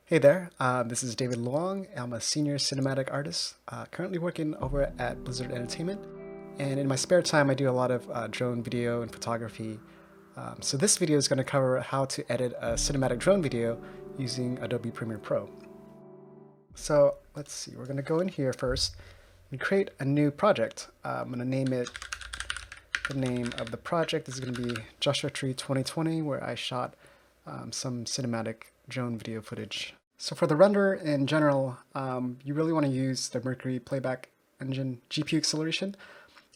Hey there, this is David Luong. I'm a senior cinematic artist, currently working over at Blizzard Entertainment. And in my spare time, I do a lot of drone video and photography. So this video is going to cover how to edit a cinematic drone video using Adobe Premiere Pro. So let's see, we're going to go in here first and create a new project. I'm going to name it, the name of the project is going to be Joshua Tree 2020, where I shot some cinematic drone video footage. So for the render in general, you really want to use the Mercury Playback Engine GPU acceleration,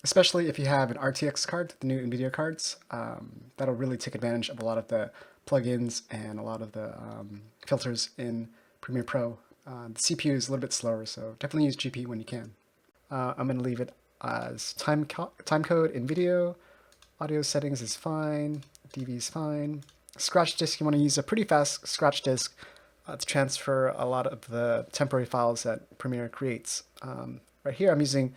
especially if you have an RTX card, the new NVIDIA cards. That'll really take advantage of a lot of the plugins and a lot of the filters in Premiere Pro. The CPU is a little bit slower, so definitely use GPU when you can. I'm going to leave it as time code in video. Audio settings is fine. DV is fine. Scratch disk, you want to use a pretty fast scratch disk to transfer a lot of the temporary files that Premiere creates. Right here, I'm using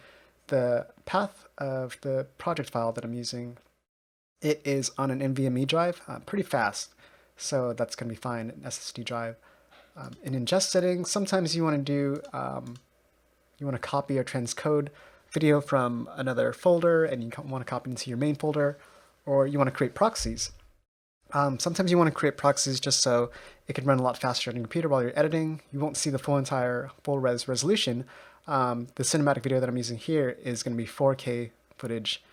the path of the project file that I'm using. It is on an NVMe drive, pretty fast, so that's going to be fine, an SSD drive. In ingest settings, sometimes you want to do, you want to copy or transcode video from another folder, and you want to copy into your main folder, or you want to create proxies. Sometimes you want to create proxies just so it can run a lot faster on your computer while you're editing. You won't see the full res resolution. The cinematic video that I'm using here is going to be 4K footage,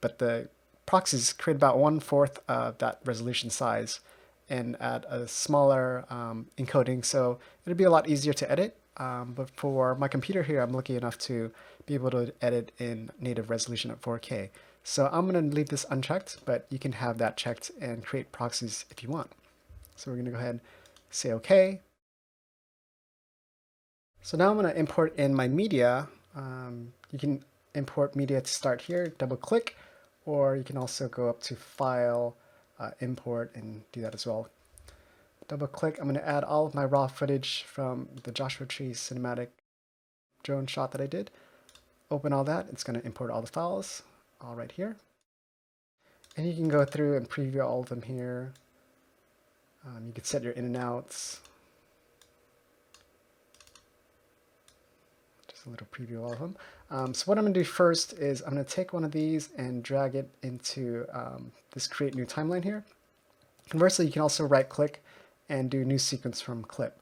but the proxies create about 1/4 of that resolution size and at a smaller encoding, so it'll be a lot easier to edit. But for my computer here, I'm lucky enough to be able to edit in native resolution at 4K. So I'm going to leave this unchecked, but you can have that checked and create proxies if you want. So we're going to go ahead and say OK. So now I'm going to import in my media. You can import media to start here, double click, or you can also go up to File, Import, and do that as well. Double click, I'm going to add all of my raw footage from the Joshua Tree cinematic drone shot that I did. Open all that, it's going to import all the files, all right here. And you can go through and preview all of them here. You can set your in and outs. Just a little preview of all of them. So what I'm going to do first is I'm going to take one of these and drag it into this create new timeline here. Conversely, you can also right click and do new sequence from clip.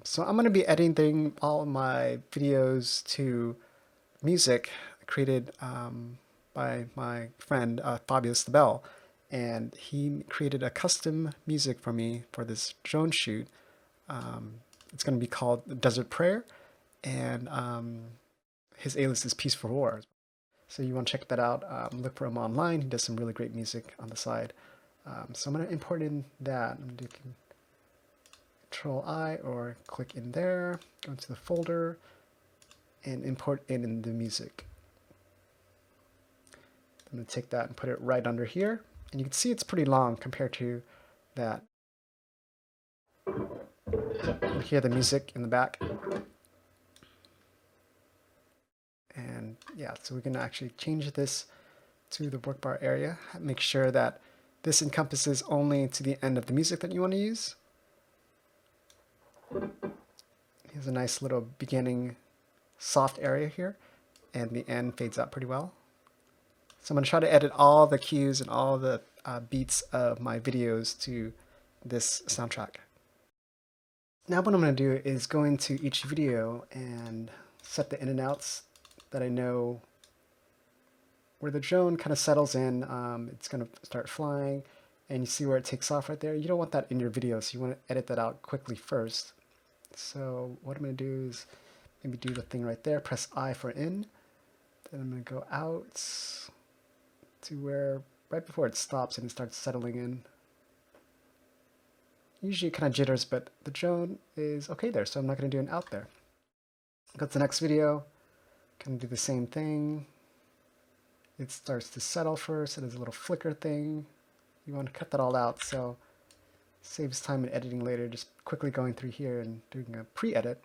So I'm going to be editing all of my videos to music created by my friend Fabius the Bell, and he created a custom music for me for this drone shoot. It's going to be called Desert Prayer, and his alias is Peace for War. So you want to check that out. Look for him online. He does some really great music on the side. So I'm going to import in that. I'm going to do Control I or click in there, go into the folder, and import in the music. I'm going to take that and put it right under here. And you can see it's pretty long compared to that. You can hear the music in the back. And yeah, so we can actually change this to the workbar area. Make sure that this encompasses only to the end of the music that you want to use. Here's a nice little beginning soft area here, and the end fades out pretty well. So I'm going to try to edit all the cues and all the beats of my videos to this soundtrack. Now what I'm going to do is go into each video and set the in and outs that I know where the drone kind of settles in. It's going to start flying, and you see where it takes off right there. You don't want that in your video, so you want to edit that out quickly first. So what I'm going to do is maybe do the thing right there, press I for in. Then I'm going to go out to where, right before it stops and it starts settling in. Usually it kind of jitters, but the drone is okay there, so I'm not going to do an out there. Go to the next video, kind of do the same thing. It starts to settle first, and there's a little flicker thing. You want to cut that all out, so saves time in editing later, just quickly going through here and doing a pre-edit,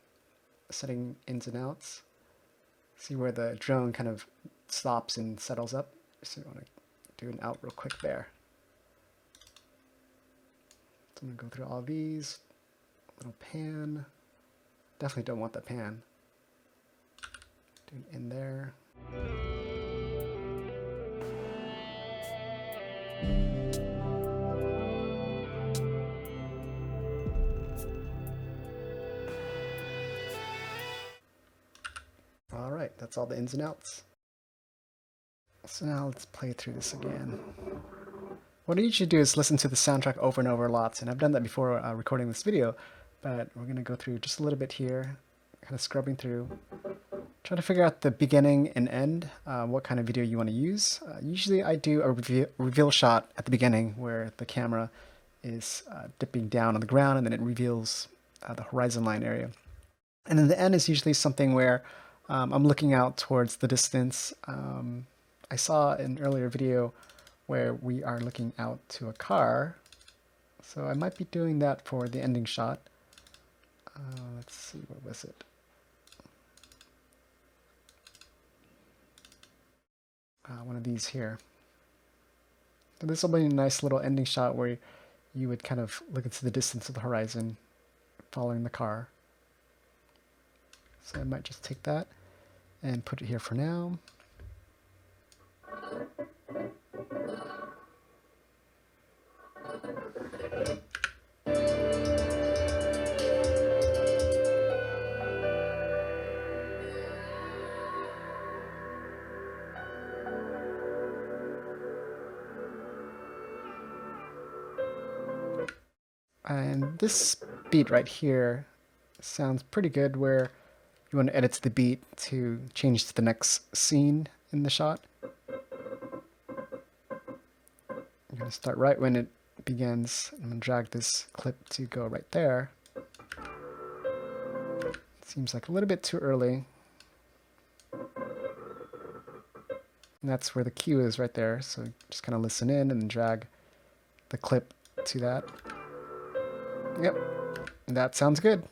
setting ins and outs. See where the drone kind of stops and settles up. So you want to do an out real quick there. So I'm going to go through all these, Little pan. Definitely don't want that pan. Do it in there. All right, that's all the ins and outs. So now let's play through this again. What I usually do is listen to the soundtrack over and over lots, and I've done that before recording this video, but we're going to go through just a little bit here, kind of scrubbing through, trying to figure out the beginning and end, what kind of video you want to use. Usually I do a reveal shot at the beginning where the camera is dipping down on the ground and then it reveals the horizon line area. And then the end is usually something where I'm looking out towards the distance. I saw an earlier video where we are looking out to a car, so I might be doing that for the ending shot. Let's see, what was it? One of these here. So this will be a nice little ending shot where you would kind of look into the distance of the horizon following the car. So I might just take that and put it here for now. And this beat right here sounds pretty good where you want to edit to the beat to change to the next scene in the shot. I'm going to start right when it begins. I'm going to drag this clip to go right there. Seems like a little bit too early. And that's where the cue is right there. So just kind of listen in and drag the clip to that. Yep, that sounds good.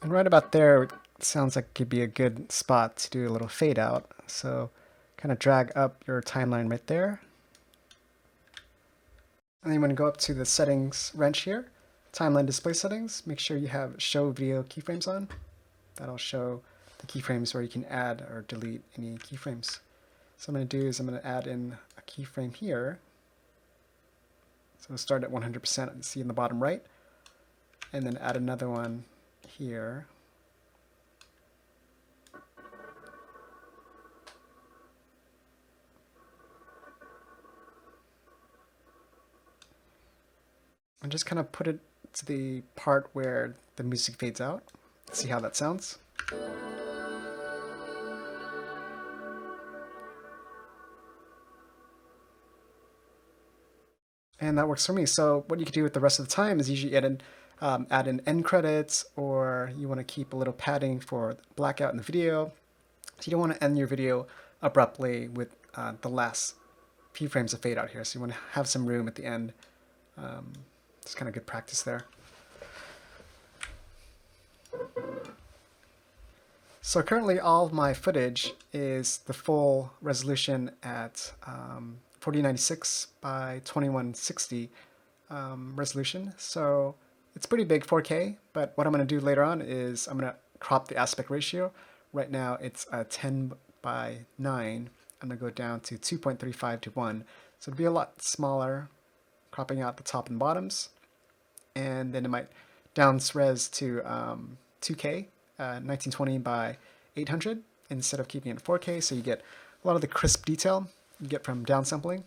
And right about there, it sounds like it could be a good spot to do a little fade out. So kind of drag up your timeline right there. And then you want to go up to the settings wrench here, timeline display settings. Make sure you have show video keyframes on. That'll show the keyframes where you can add or delete any keyframes. So what I'm going to do is I'm going to add in a keyframe here. So we'll start at 100%, and see in the bottom right, and then add another one here. And just kind of put it to the part where the music fades out. See how that sounds. And that works for me. So what you can do with the rest of the time is usually add in end credits, or you want to keep a little padding for blackout in the video. So you don't want to end your video abruptly with the last few frames of fade out here. So you want to have some room at the end. It's kind of good practice there. So currently all of my footage is the full resolution at 4096 by 2160 resolution. So it's pretty big, 4K, but what I'm going to do later on is I'm going to crop the aspect ratio. Right now it's 10 by 9. I'm going to go down to 2.35 to 1. So it'll be a lot smaller, cropping out the top and bottoms. And then it might down-res to 2K, 1920 by 800, instead of keeping it 4K, so you get a lot of the crisp detail you get from downsampling.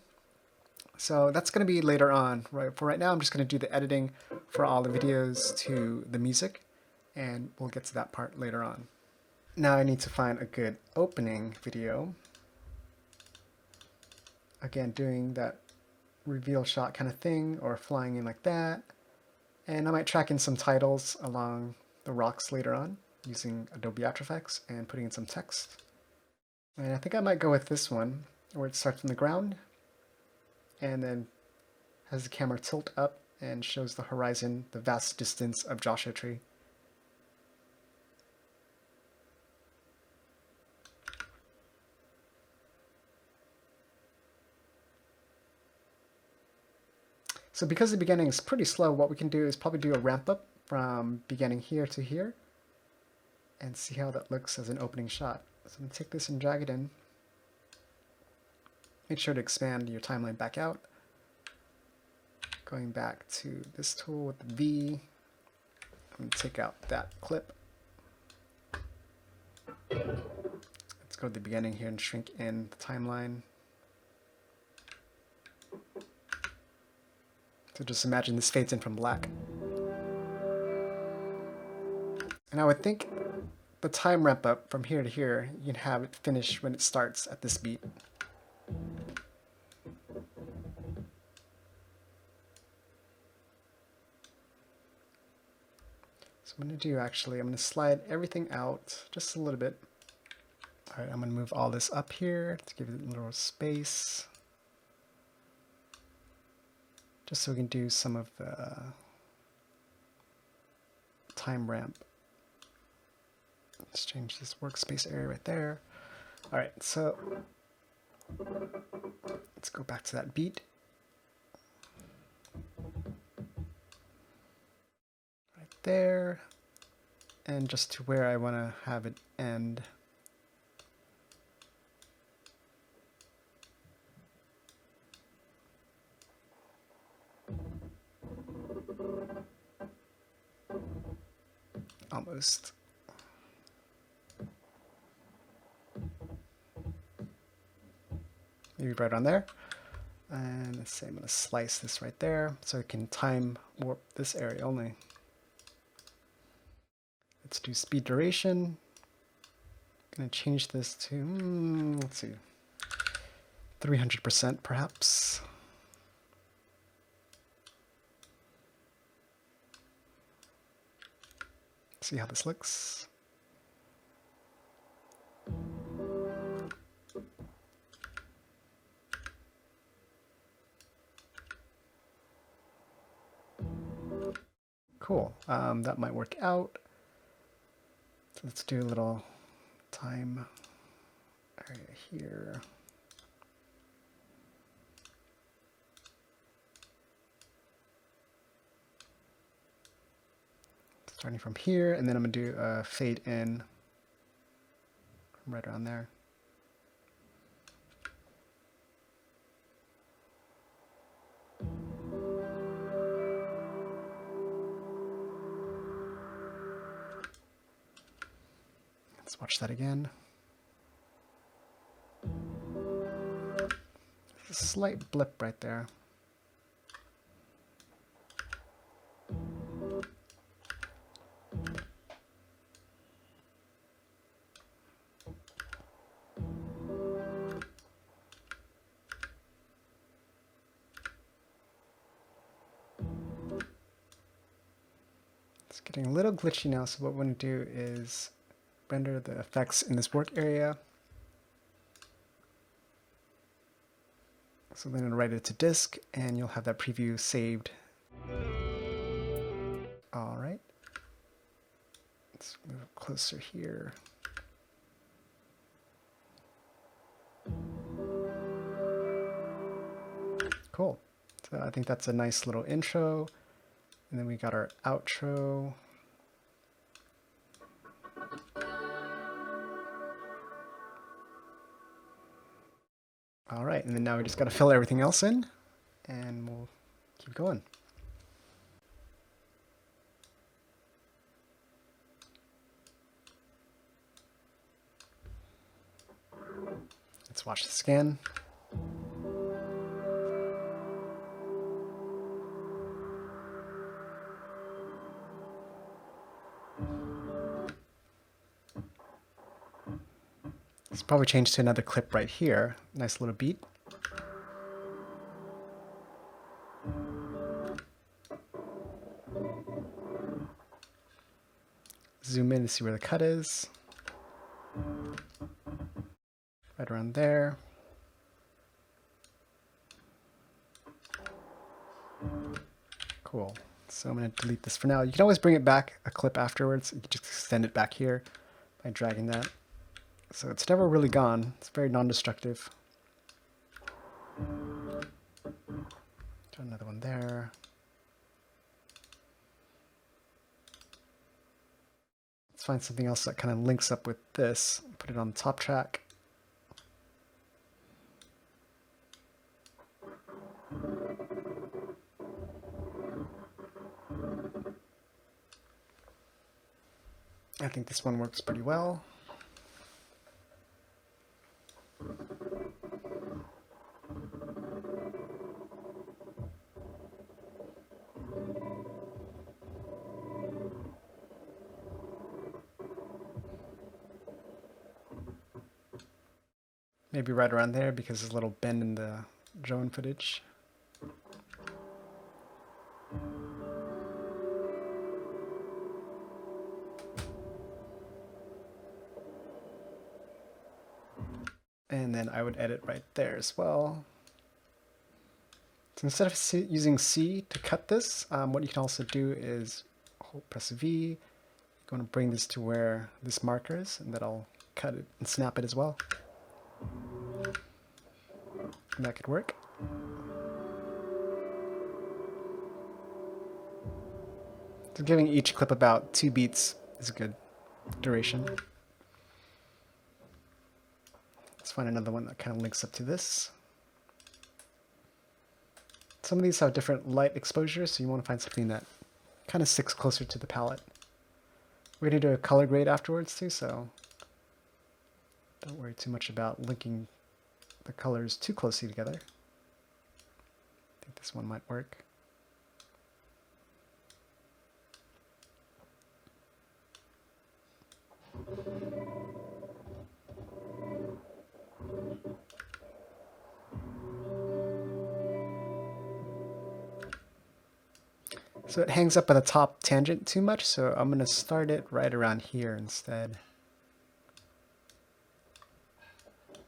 So that's going to be later on. Right, for right now, I'm just going to do the editing for all the videos to the music, and we'll get to that part later on. Now I need to find a good opening video. Again, doing that reveal shot kind of thing, or flying in like that. And I might track in some titles along the rocks later on, using Adobe After Effects and putting in some text. And I think I might go with this one, where it starts from the ground and then has the camera tilt up and shows the horizon, the vast distance of Joshua Tree. So because the beginning is pretty slow, what we can do is probably do a ramp up from beginning here to here and see how that looks as an opening shot. So I'm going to take this and drag it in. Make sure to expand your timeline back out. Going back to this tool with the V, I'm going to take out that clip. Let's go to the beginning here and shrink in the timeline. So just imagine this fades in from black. And I would think the time ramp up from here to here, you can have it finish when it starts at this beat. So I'm going to do actually, I'm going to slide everything out just a little bit. All right, I'm going to move all this up here to give it a little space. Just so we can do some of the time ramp. Let's change this workspace area right there. All right, so let's go back to that beat. Right there. And just to where I want to have it end. Almost. Maybe right on there. And let's say I'm going to slice this right there so I can time warp this area only. Let's do speed duration. I'm going to change this to, let's see, 300% perhaps. See how this looks. Cool. That might work out. So let's do a little time area here. Starting from here, and then I'm going to do a fade in from right around there. Let's watch that again. There's a slight blip right there. It's getting a little glitchy now, so what we're going to do is render the effects in this work area. So then I'm going to write it to disk, and you'll have that preview saved. All right. Let's move closer here. Cool. So I think that's a nice little intro. And then we got our outro. All right, and then now we just got to fill everything else in, and we'll keep going. Let's watch this again. Let's probably change to another clip right here. Nice little beat. Zoom in to see where the cut is. Right around there. Cool. So I'm going to delete this for now. You can always bring it back a clip afterwards. You can just extend it back here by dragging that. So it's never really gone. It's very non-destructive. Do another one there. Let's find something else that kind of links up with this. Put it on the top track. I think this one works pretty well. Maybe right around there because there's a little bend in the drone footage. And then I would edit right there as well. So instead of using C to cut this, what you can also do is press V. You're going to bring this to where this marker is, and that'll cut it and snap it as well. And that could work. So giving each clip about 2 beats is a good duration. Let's find another one that kind of links up to this. Some of these have different light exposures, so you want to find something that kind of sticks closer to the palette. We're going to do a color grade afterwards too, so don't worry too much about linking the colors too closely together. I think this one might work. So it hangs up at the top tangent too much, so I'm going to start it right around here instead.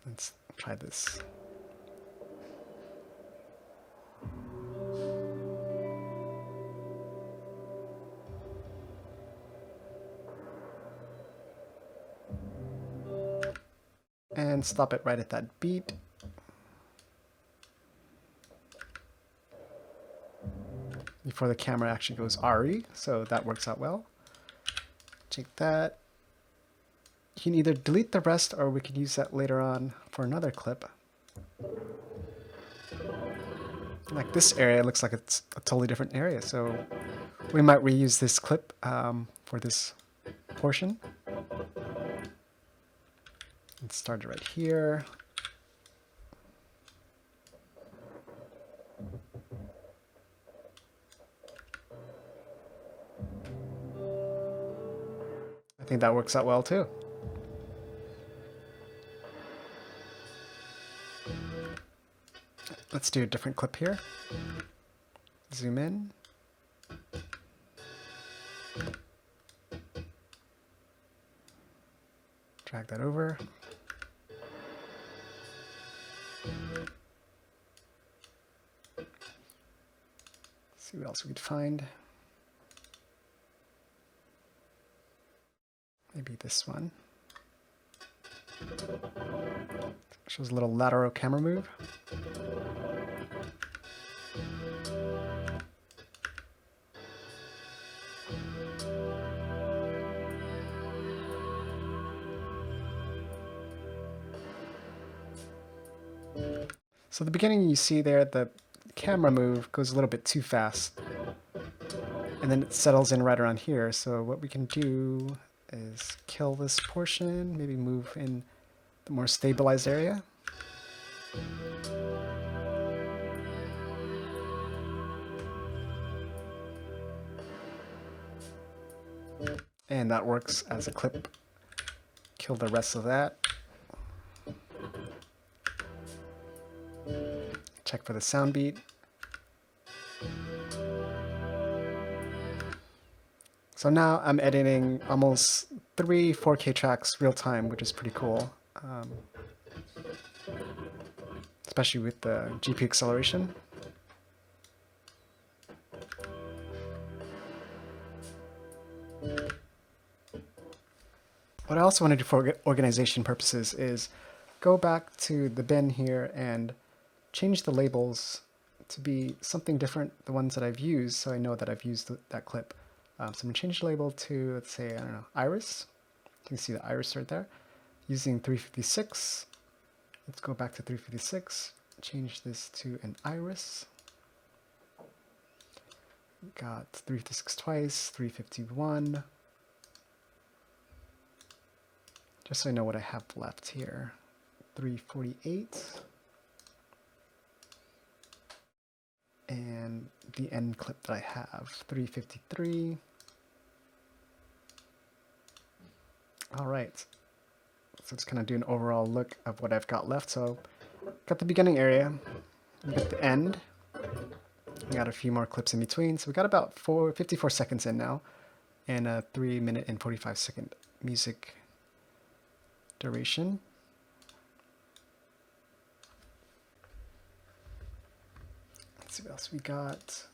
Let's try this. And stop it right at that beat. Before the camera actually goes RE, so that works out well. Take that. You can either delete the rest or we could use that later on for another clip. Like this area looks like it's a totally different area, so we might reuse this clip for this portion. Let's start it right here. I think that works out well too. Let's do a different clip here. Zoom in. Drag that over. See what else we could find. Maybe this one. Shows a little lateral camera move. So at the beginning you see there the camera move goes a little bit too fast. And then it settles in right around here. So what we can do is kill this portion, maybe move in the more stabilized area. And that works as a clip. Kill the rest of that. Check for the sound beat. So now I'm editing almost 3 4K tracks real time, which is pretty cool. Especially with the GPU acceleration. What I also want to do for organization purposes is go back to the bin here and change the labels to be something different, the ones that I've used, so I know that I've used that clip. So I'm going to change the label to, let's say, I don't know, iris. You can see the iris right there. Using 356. Let's go back to 356. Change this to an iris. Got 356 twice, 351. Just so I know what I have left here. 348. And the end clip that I have, 353. All right. So let's kind of do an overall look of what I've got left. So got the beginning area, we got the end. We got a few more clips in between. So we got about 54 seconds in now, and a 3-minute and 45-second music duration. Let's see what else we got.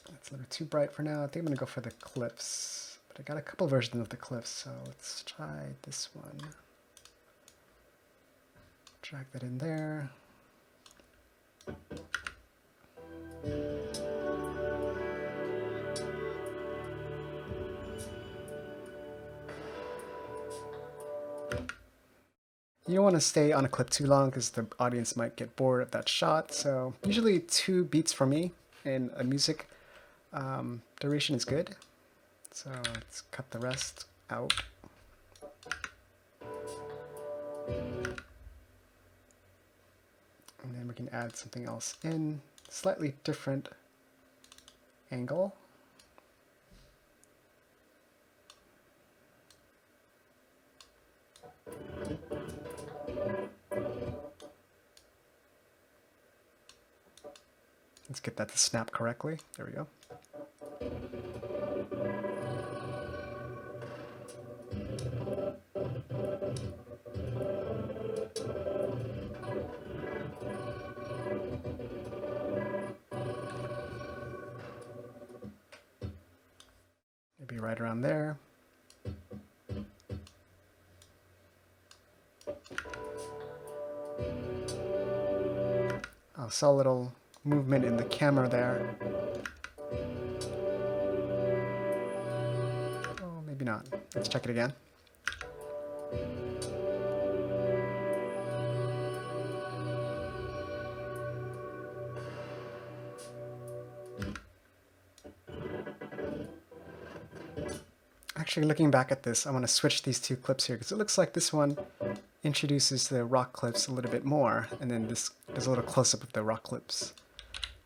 That's a little too bright for now. I think I'm gonna go for the clips, but I got a couple versions of the clips, so let's try this one. Drag that in there. You don't want to stay on a clip too long because the audience might get bored of that shot. So usually 2 beats for me in a music duration is good. So let's cut the rest out. And then we can add something else in, slightly different angle. Let's get that to snap correctly. There we go. Maybe right around there. I saw a little movement in the camera there. Oh, maybe not. Let's check it again. Actually, looking back at this, I want to switch these 2 clips here because it looks like this one introduces the rock clips a little bit more, and then this is a little close-up of the rock clips.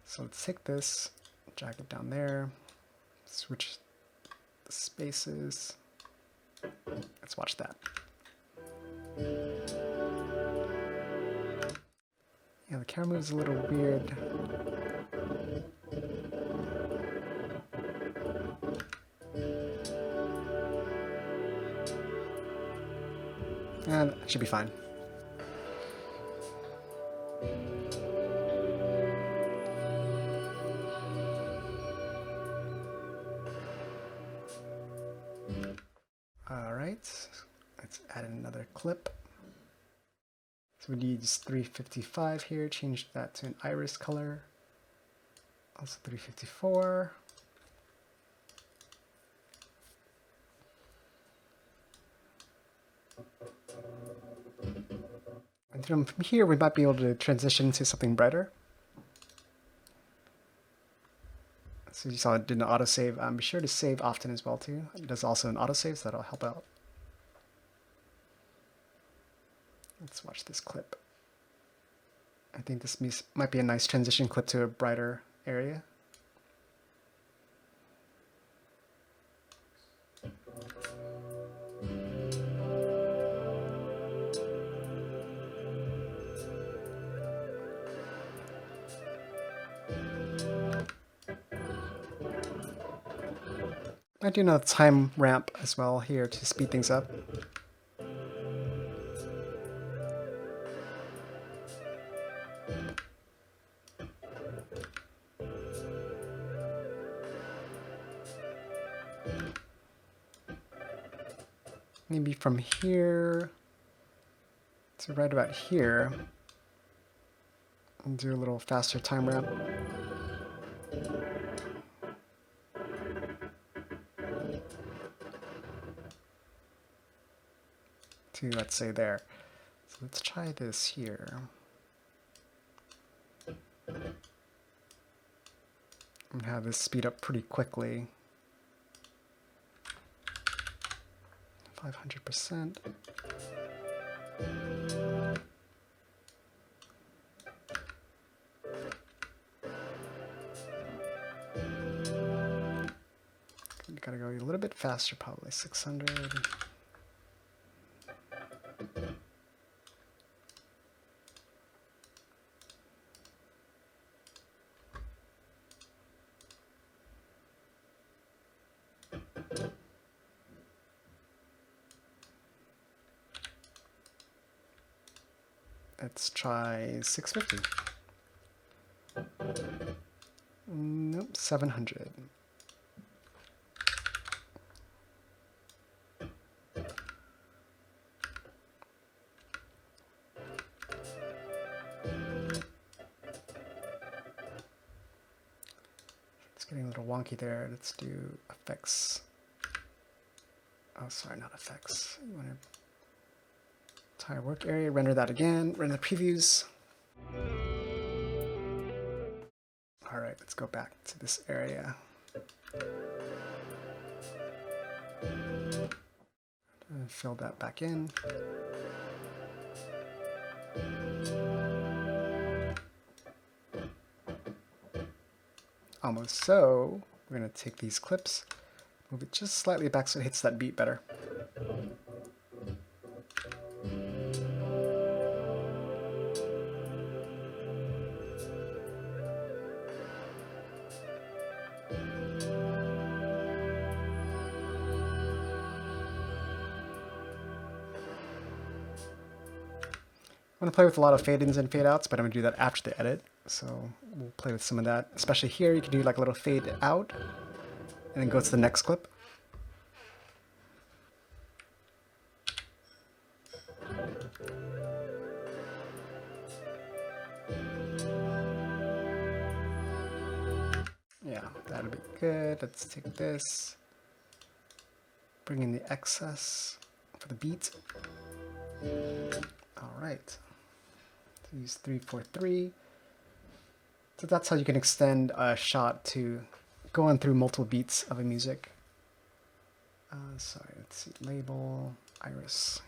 So let's take this, drag it down there, switch the spaces. Let's watch that. Yeah, the camera moves a little weird. And it should be fine. All right, let's add another clip. So we need 355 here, change that to an iris color. Also 354. And from here, we might be able to transition to something brighter. So you saw it did an autosave. Be sure to save often as well too. It does also an autosave, so that'll help out. Let's watch this clip. I think this might be a nice transition clip to a brighter area. I do know time ramp as well here to speed things up. Maybe from here to right about here. And do a little faster time ramp. To, let's say, there. So let's try this here. And have this speed up pretty quickly. 500%. You gotta go a little bit faster, probably 600. Let's try 650. Nope, 700. It's getting a little wonky there. Let's do effects. Oh, sorry, not effects. You want to entire work area, render that again, render the previews. All right, let's go back to this area. And fill that back in. Almost so. We're going to take these clips, move it just slightly back so it hits that beat better. I'm going to play with a lot of fade-ins and fade-outs, but I'm going to do that after the edit. So we'll play with some of that. Especially here, you can do like a little fade-out, and then go to the next clip. Yeah, that'll be good. Let's take this, bring in the excess for the beat. All right. Use 343. So that's how you can extend a shot to go on through multiple beats of a music. Sorry, let's see. Label, iris.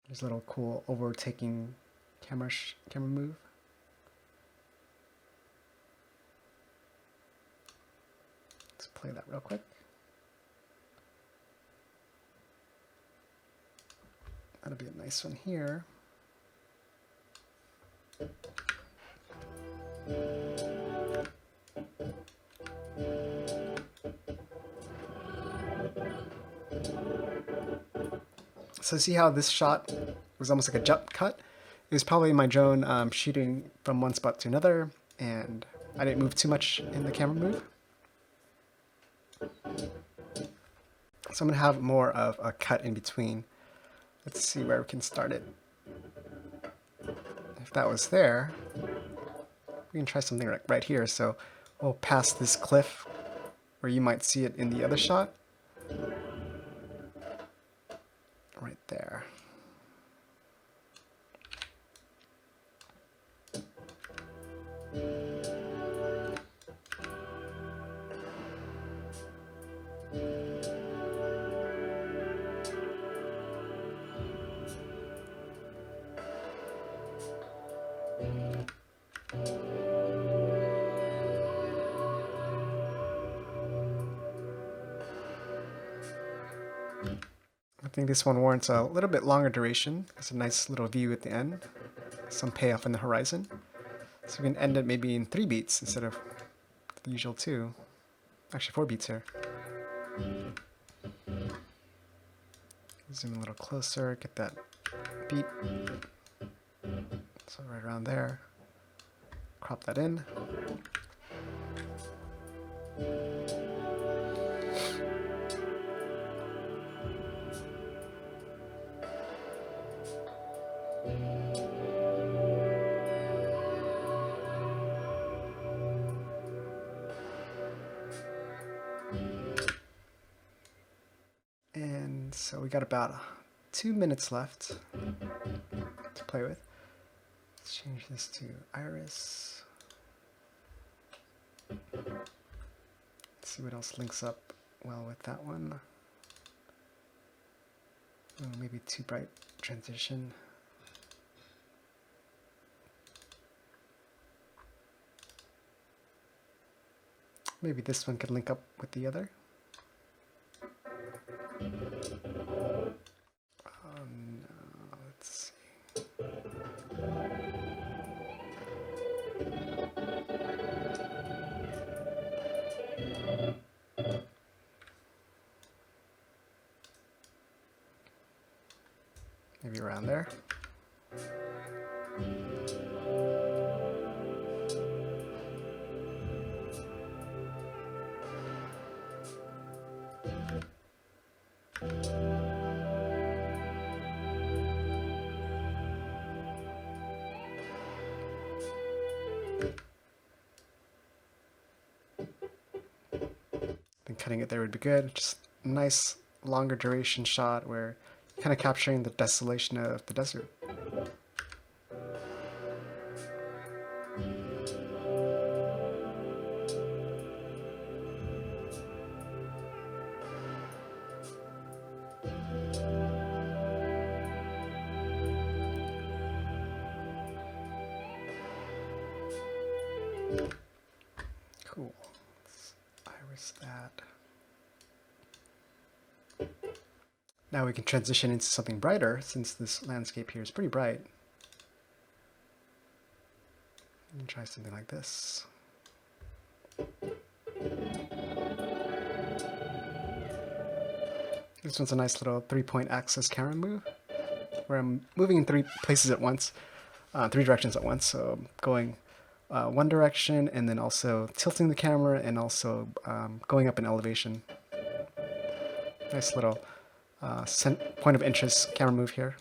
There's a little cool overtaking camera move. Let's play that real quick. That'll be a nice one here. So see how this shot was almost like a jump cut? It was probably my drone shooting from one spot to another, and I didn't move too much in the camera move. So I'm going to have more of a cut in between. Let's see where we can start it. If that was there, we can try something right here. So we'll pass this cliff where you might see it in the other shot. Right there. I think this one warrants a little bit longer duration. It's a nice little view at the end, some payoff in the horizon. So we can end it maybe in 3 beats instead of the usual 2. Actually 4 beats here. Zoom a little closer, get that beat. So right around there. Crop that in. And so we got about 2 minutes left to play with. Let's change this to iris. Let's see what else links up well with that one. Oh, maybe too bright transition. Maybe this one could link up with the other. No, let's see. Maybe around there. Then cutting it there would be good. Just a nice longer duration shot where you're kind of capturing the desolation of the desert. Cool. Let's iris that. Now we can transition into something brighter, since this landscape here is pretty bright. And try something like this. This one's a nice little 3-point axis camera move, where I'm moving in 3 places at once, 3 directions at once. So I'm going one direction, and then also tilting the camera, and also going up in elevation. Nice little point of interest camera move here.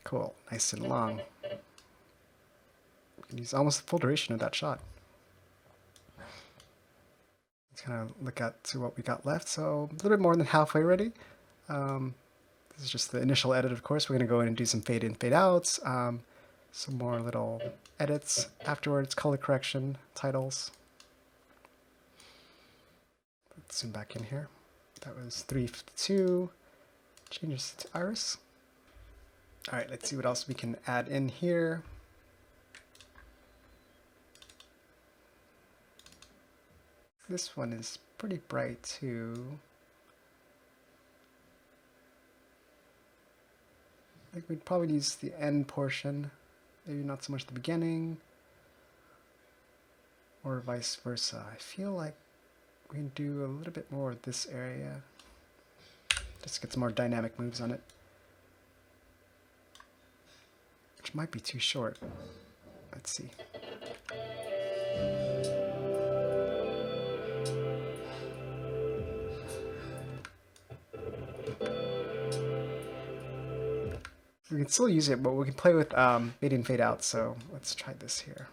Cool, nice and long. You can use almost the full duration of that shot. Let's kind of look at to what we got left. So a little bit more than halfway ready. This is just the initial edit, of course. We're going to go in and do some fade in, fade outs, some more little edits afterwards, color correction, titles. Let's zoom back in here. That was 352. Change this to iris. All right, let's see what else we can add in here. This one is pretty bright too. I think we'd probably use the end portion, maybe not so much the beginning, or vice versa. I feel like we can do a little bit more of this area. Just get some more dynamic moves on it. Which might be too short. Let's see. We can still use it, but we can play with fade in, fade out, so let's try this here.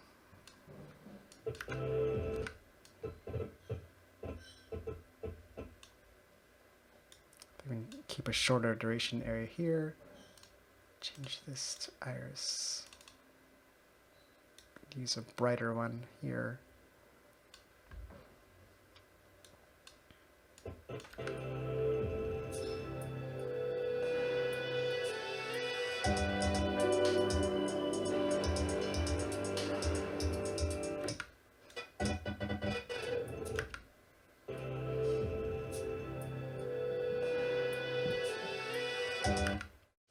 We can keep a shorter duration area here. Change this to iris. Use a brighter one here.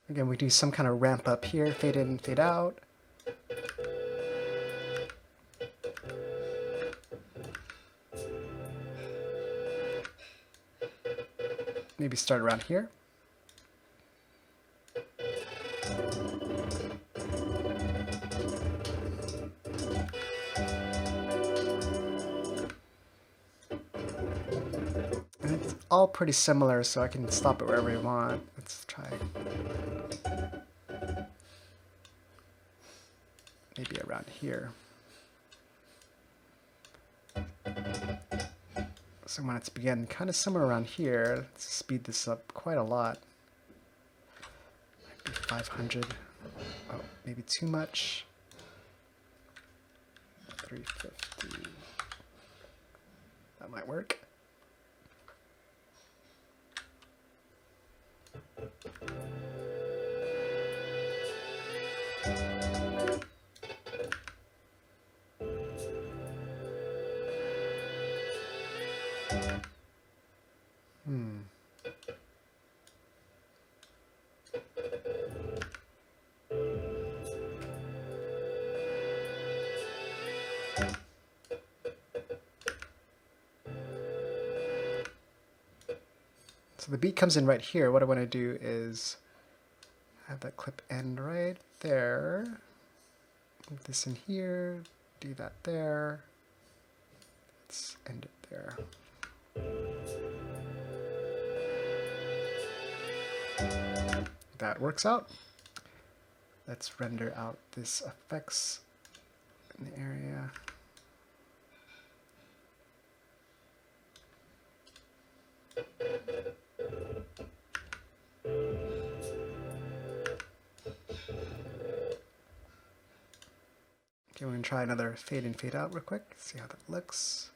Again, we do some kind of ramp up here, fade in, fade out. Maybe start around here. And it's all pretty similar, so I can stop it wherever I want. Let's try maybe around here. So when it's begin, kind of somewhere around here. Let's speed this up quite a lot. Might be 500. Oh, maybe too much. 350. That might work. So the beat comes in right here. What I want to do is have that clip end right there. Move this in here, do that there. Let's end it there. That works out. Let's render out this effects in the area. Okay, we're going to try another fade in, fade out real quick, see how that looks.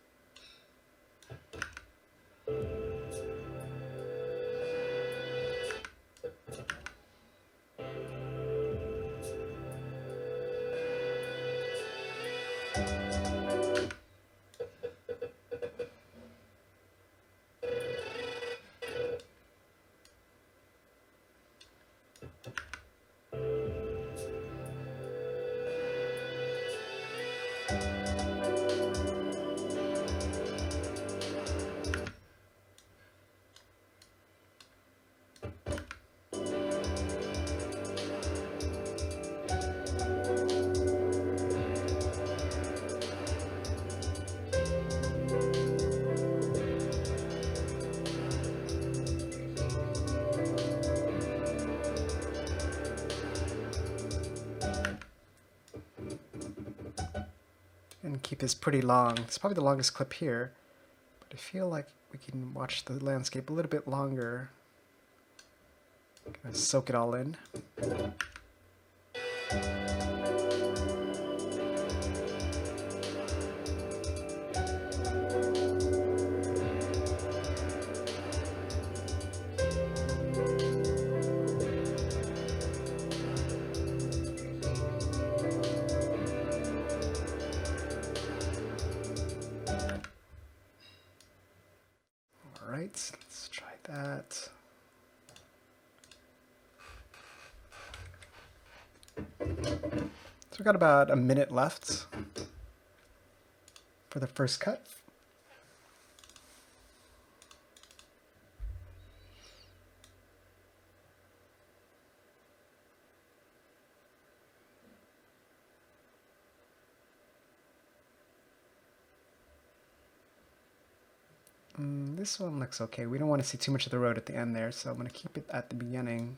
And keep this pretty long. It's probably the longest clip here, but I feel like we can watch the landscape a little bit longer. Gonna soak it all in. Alright, let's try that. So we've got about a minute left for the first cut. This one looks okay. We don't want to see too much of the road at the end there, so I'm going to keep it at the beginning.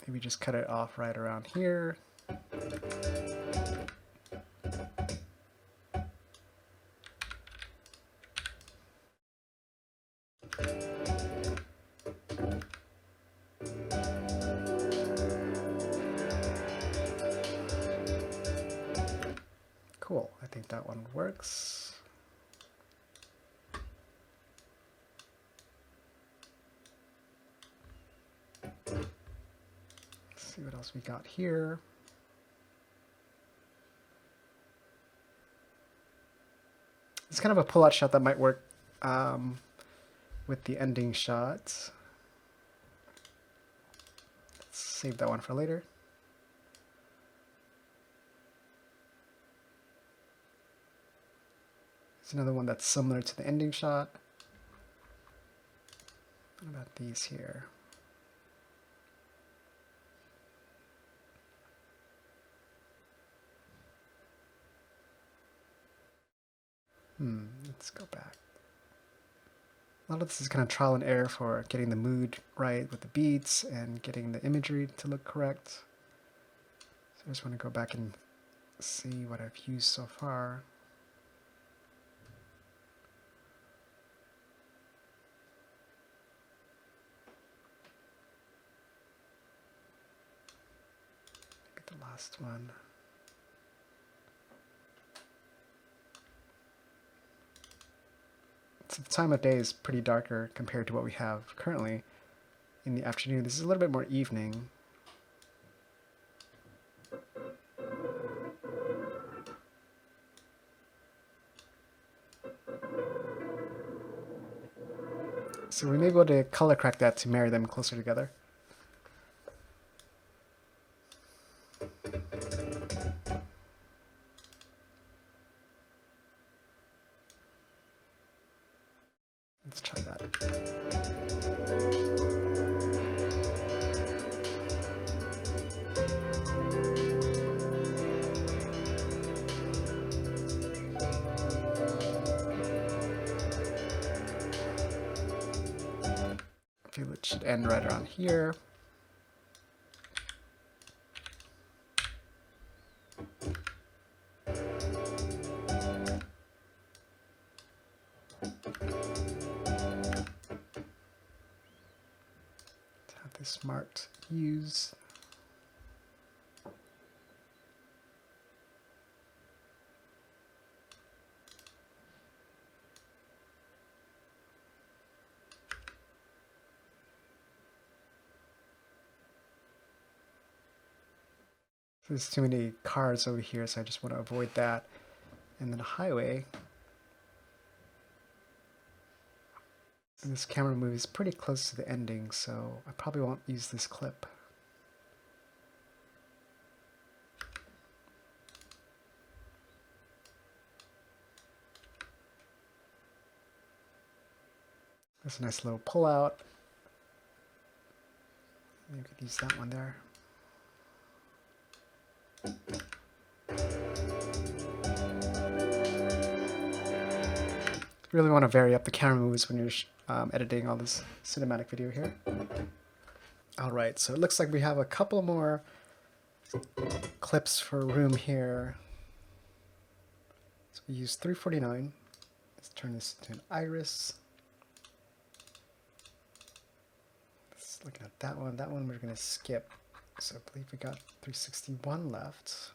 Maybe just cut it off right around here. Cool, I think that one works. Let's see what else we got here. It's kind of a pull-out shot that might work with the ending shot. Let's save that one for later. Here's another one that's similar to the ending shot. What about these here? Let's go back. A lot of this is kind of trial and error for getting the mood right with the beats and getting the imagery to look correct. So I just want to go back and see what I've used so far. Look at the last one. So the time of day is pretty darker compared to what we have currently in the afternoon. This is a little bit more evening. So we may be able to color correct that to marry them closer together. Let's try that. I feel it should end right around here. Have this marked use. There's too many cars over here, so I just want to avoid that. And then a highway. And this camera move is pretty close to the ending, so I probably won't use this clip. There's a nice little pull out. You could use that one there. Really want to vary up the camera moves when you're editing all this cinematic video here. Alright, so it looks like we have a couple more clips for room here. So we use 349. Let's turn this into an iris. Let's look at that one. That one we're going to skip. So I believe we got 361 left.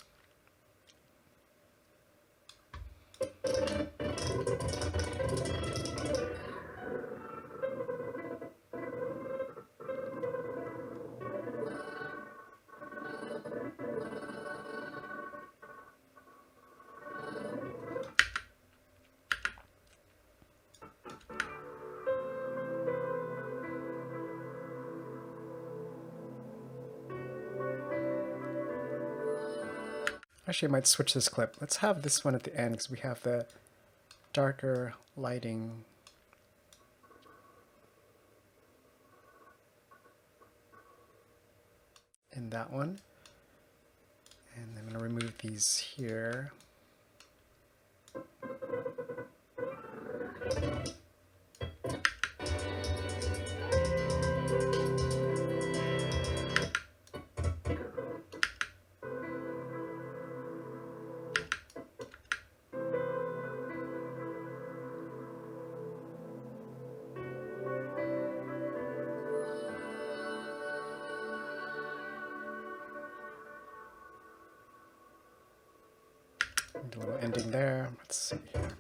Actually, I might switch this clip. Let's have this one at the end because we have the darker lighting. In that one. And I'm going to remove these here. A little ending there. Let's see here.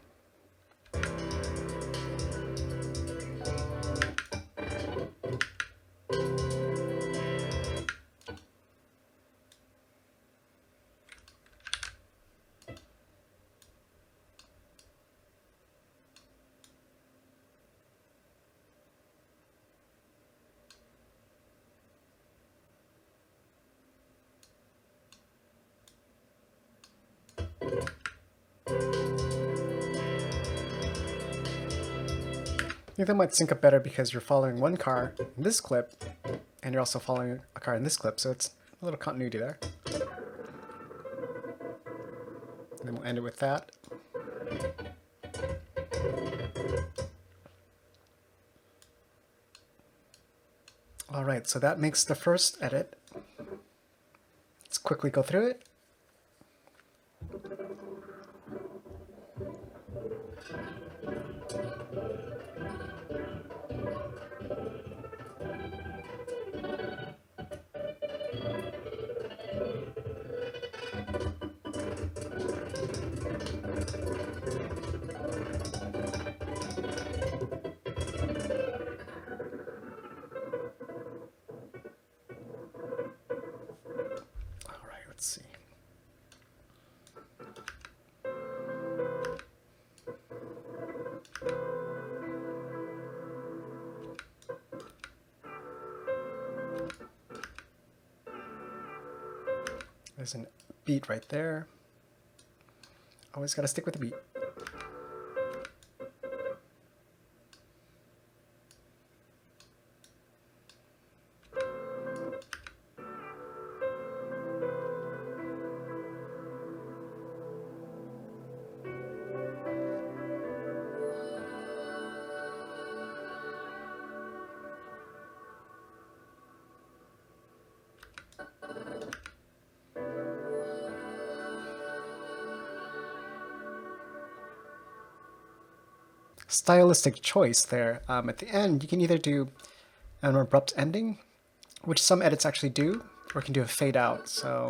think that might sync up better because you're following one car in this clip, and you're also following a car in this clip, so it's a little continuity there. And then we'll end it with that. Alright, so that makes the first edit. Let's quickly go through it. Let's see. There's a beat right there. Always gotta stick with the beat. Stylistic choice there. At the end, you can either do an abrupt ending, which some edits actually do, or you can do a fade out. So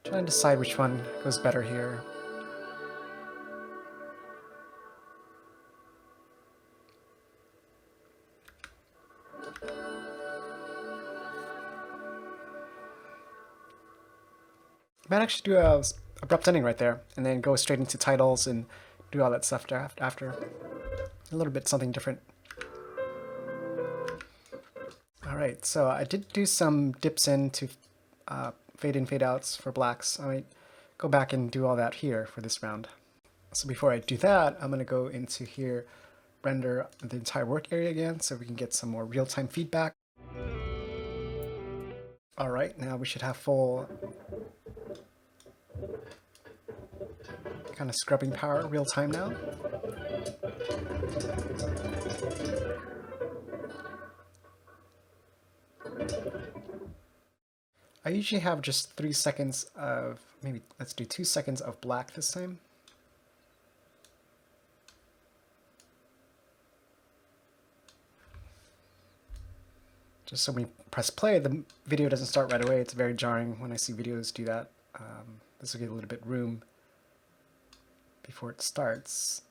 try and decide which one goes better here. You might actually do a abrupt ending right there, and then go straight into titles and do all that stuff after. A little bit something different. Alright, so I did do some dips into fade in, fade outs for blacks. I might go back and do all that here for this round. So before I do that, I'm going to go into here, render the entire work area again so we can get some more real-time feedback. Alright, now we should have full kind of scrubbing power real time now. I usually have just 3 seconds of, maybe let's do 2 seconds of black this time. Just so when we press play, the video doesn't start right away. It's very jarring when I see videos do that. This will give a little bit room before it starts.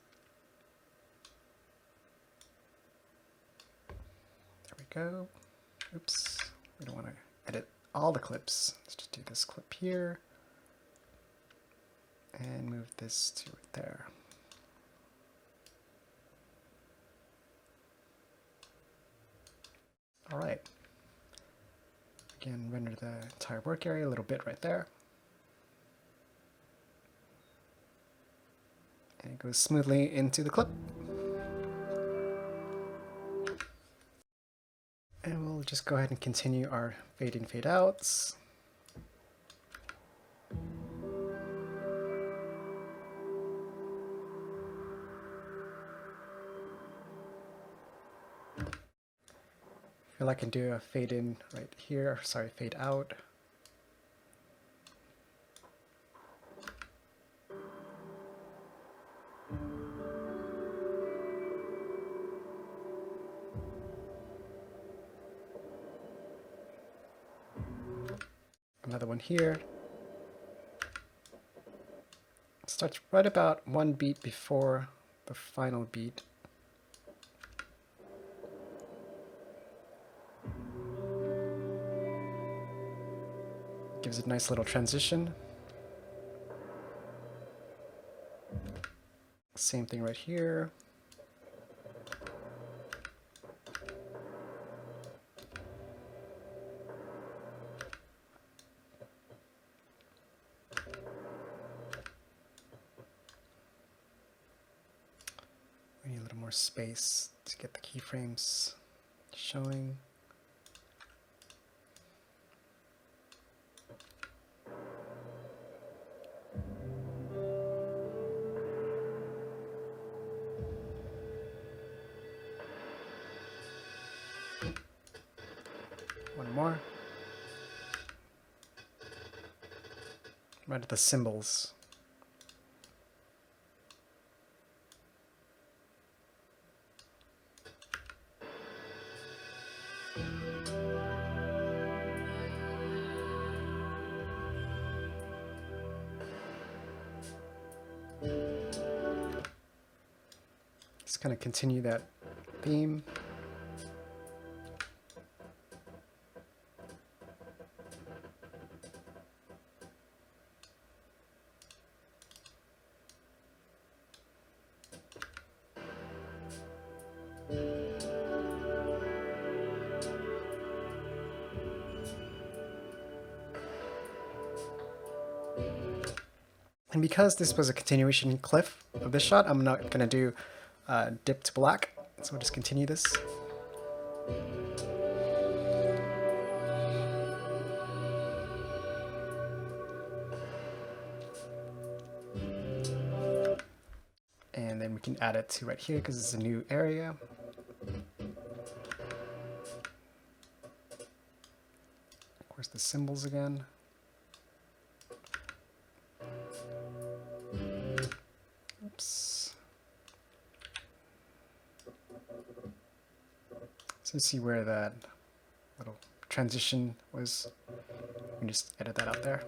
There we go. Oops, we don't want to edit all the clips. Let's just do this clip here and move this to right there. All right. Again, render the entire work area a little bit right there. And it goes smoothly into the clip. And we'll just go ahead and continue our fade in, fade outs. I feel I can do a fade in right here, sorry, fade out. Another one here. It starts right about one beat before the final beat. Gives it a nice little transition. Same thing right here. We need a little more space to get the keyframes showing. One more. Right at the symbols. Just kind of continue that theme. And because this was a continuation cliff of this shot, I'm not going to do dip to black, so we'll just continue this. And then we can add it to right here because it's a new area. Of course, the symbols again. Oops. So you see where that little transition was. We can just edit that out there.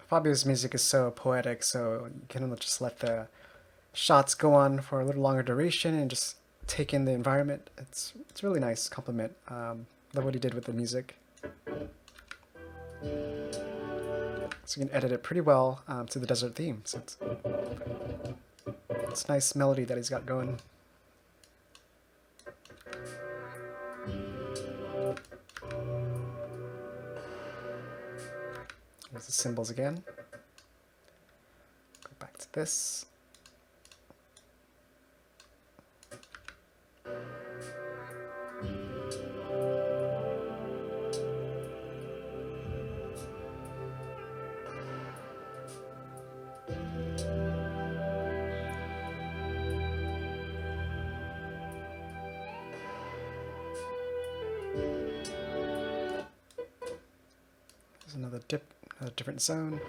Fabio's music is so poetic, so you can just let the shots go on for a little longer duration and just take in the environment. It's really nice compliment. Love what he did with the music. So you can edit it pretty well to the desert theme. So it's nice melody that he's got going. Here's the symbols again. Go back to this. There's another dip, another different zone.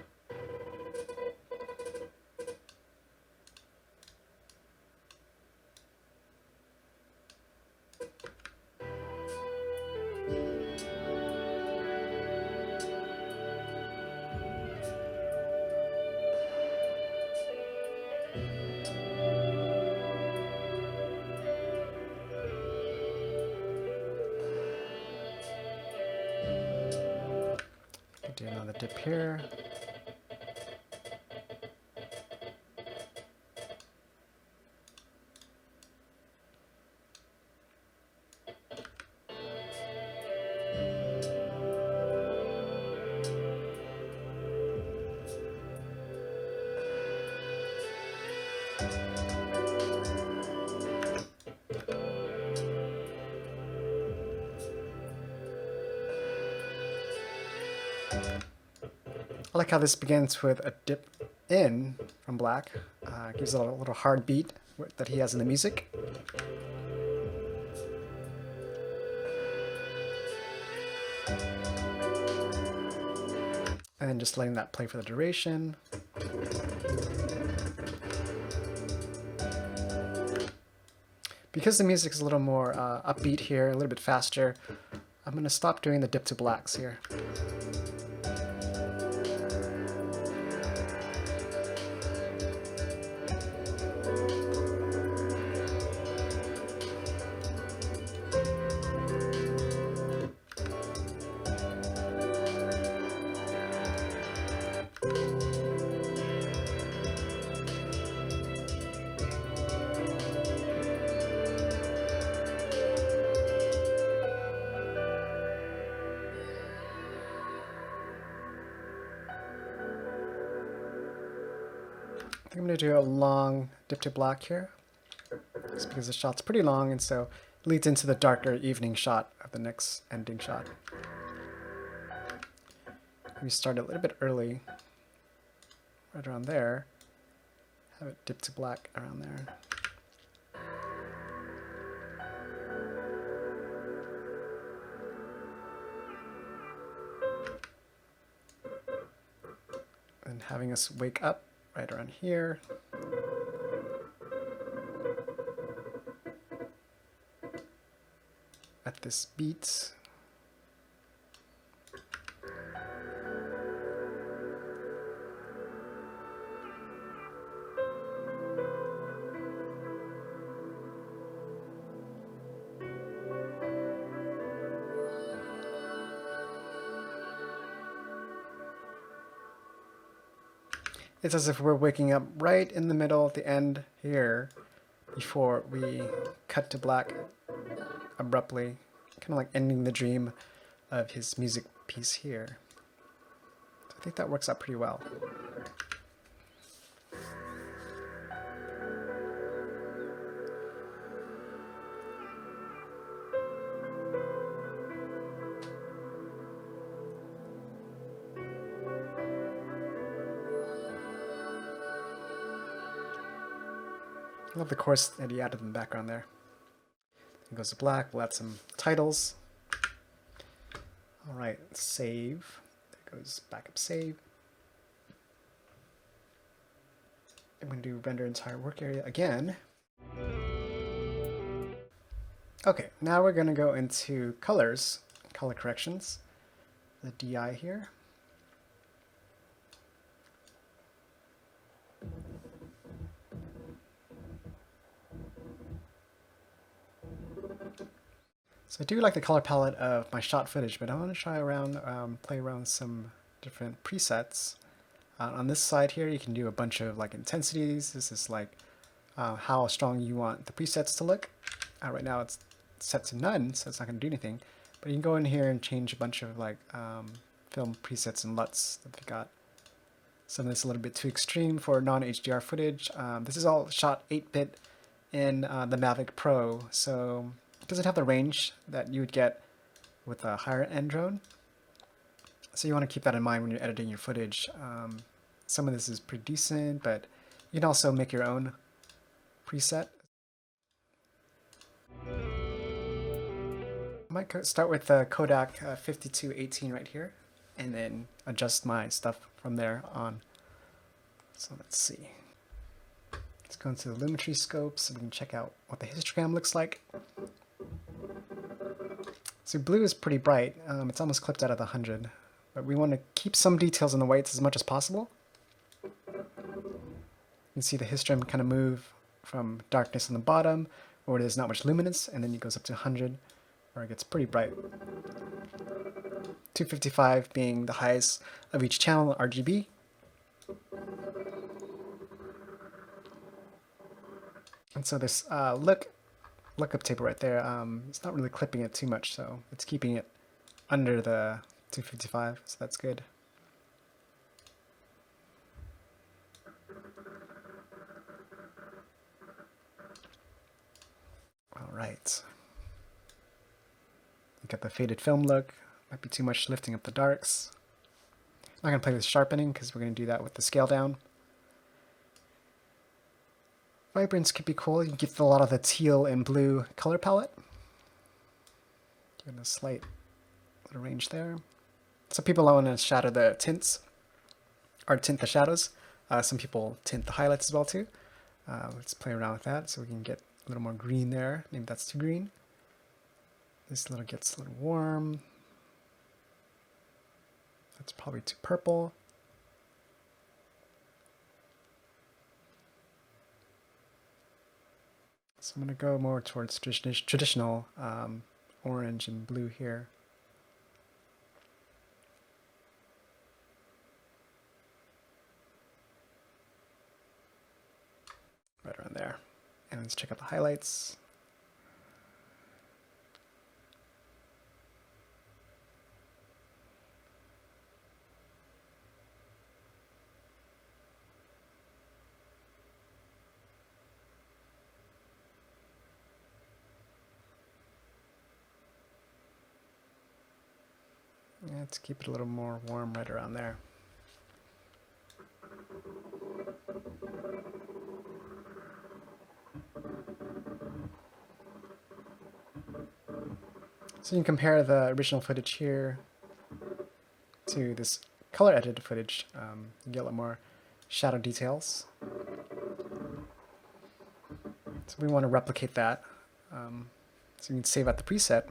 Do another dip here. I like how this begins with a dip in from black. Gives it a little hard beat that he has in the music. And then just letting that play for the duration. Because the music is a little more upbeat here, a little bit faster, I'm going to stop doing the dip to blacks here. I'm going to do a long dip to black here, just because the shot's pretty long, and so it leads into the darker evening shot of the next ending shot. We start a little bit early, right around there. Have it dip to black around there. And having us wake up right around here. At this beat. It's as if we're waking up right in the middle at the end here before we cut to black abruptly, kind of like ending the dream of his music piece here. So I think that works out pretty well. I love the chorus that he added in the background there. It goes to black, we'll add some titles. Alright, save. There goes backup save. I'm going to do render entire work area again. Okay, now we're going to go into colors, color corrections, the DI here. So I do like the color palette of my shot footage, but I want to try around, play around with some different presets. On this side here, you can do a bunch of like intensities. This is like how strong you want the presets to look. Right now it's set to none, so it's not going to do anything. But you can go in here and change a bunch of like film presets and LUTs that we got. Some of this a little bit too extreme for non-HDR footage. This is all shot 8-bit in the Mavic Pro, so it doesn't have the range that you would get with a higher end drone. So you want to keep that in mind when you're editing your footage. Some of this is pretty decent, but you can also make your own preset. I might start with the Kodak 5218 right here, and then adjust my stuff from there on. So let's see. Let's go into the Lumetri scope so we can check out what the histogram looks like. So blue is pretty bright. It's almost clipped out of the 100, but we want to keep some details in the whites as much as possible. You can see the histogram kind of move from darkness on the bottom, where there's not much luminance, and then it goes up to 100, where it gets pretty bright. 255 being the highest of each channel RGB. And so this lookup table right there, it's not really clipping it too much, so it's keeping it under the 255, so that's good. All right. You got the faded film look. Might be too much lifting up the darks. I'm not going to play with sharpening because we're going to do that with the scale down. Vibrance could be cool. You can get a lot of the teal and blue color palette. Give it a slight little range there. Some people want to shadow the tints, or tint the shadows. Some people tint the highlights as well too. Let's play around with that so we can get A little more green there. Maybe that's too green. This little gets a little warm. That's probably too purple. So I'm going to go more towards traditional orange and blue here. Right around there. And let's check out the highlights. Let's keep it a little more warm right around there. So you can compare the original footage here to this color edited footage. You get a lot more shadow details. So we want to replicate that. So you can save out the preset.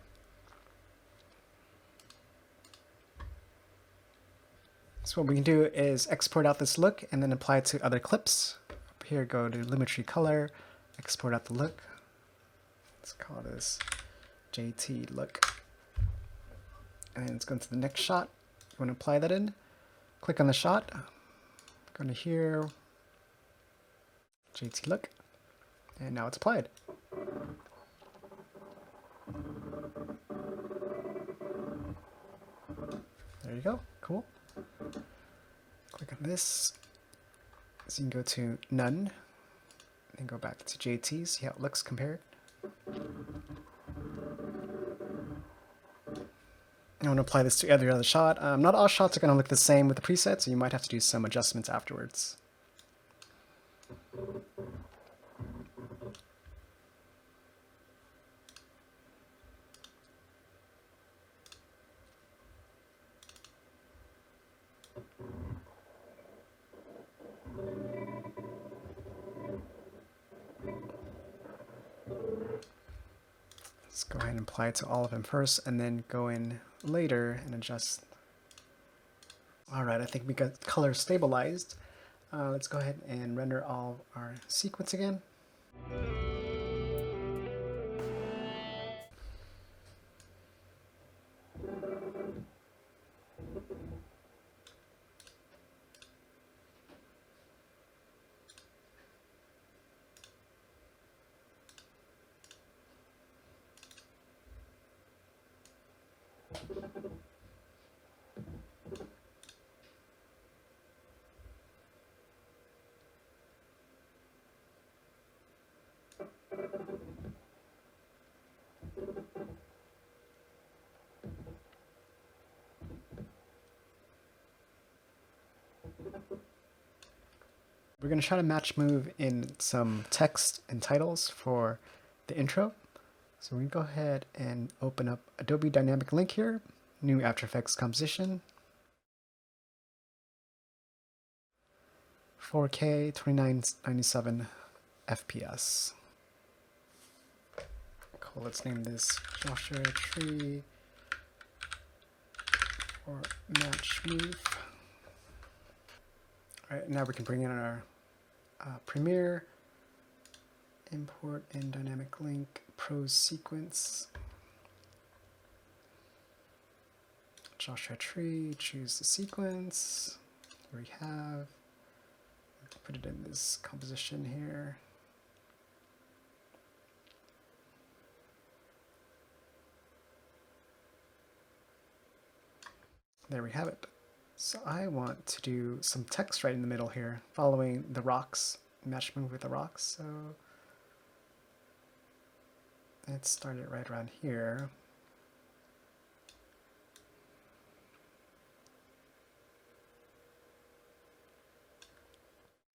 So what we can do is export out this look and then apply it to other clips. Up here, go to Lumetri Color, export out the look. Let's call this JT look. And let's go into the next shot. You want to apply that in. Click on the shot. Go to here, JT look, and now it's applied. There you go. Cool. Click on this. So you can go to None, and go back to JT, see how it looks compared. I want to apply this to every other shot. Not all shots are going to look the same with the preset, so you might have to do some adjustments afterwards. Let's go ahead and apply it to all of them first, and then go in later and adjust. Alright, I think we got color stabilized. Let's go ahead and render all our sequence again. We're going to try to match move in some text and titles for the intro. So we're going to go ahead and open up Adobe Dynamic Link here, new After Effects composition, 4K 2997 FPS. Cool, let's name this Joshua Tree or Match Move. Alright, now we can bring in our Premiere, import in Dynamic Link, Pros Sequence, Joshua Tree, choose the sequence. Here we have, put it in this composition here. There we have it. So I want to do some text right in the middle here, following the rocks, match move with the rocks. So let's start it right around here.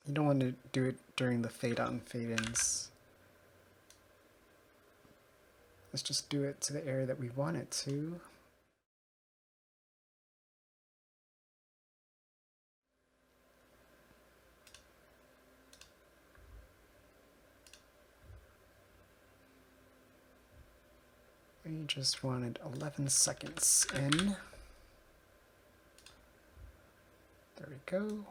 You don't want to do it during the fade out and fade ins. Let's just do it to the area that we want it to. We just wanted 11 seconds in. There we go.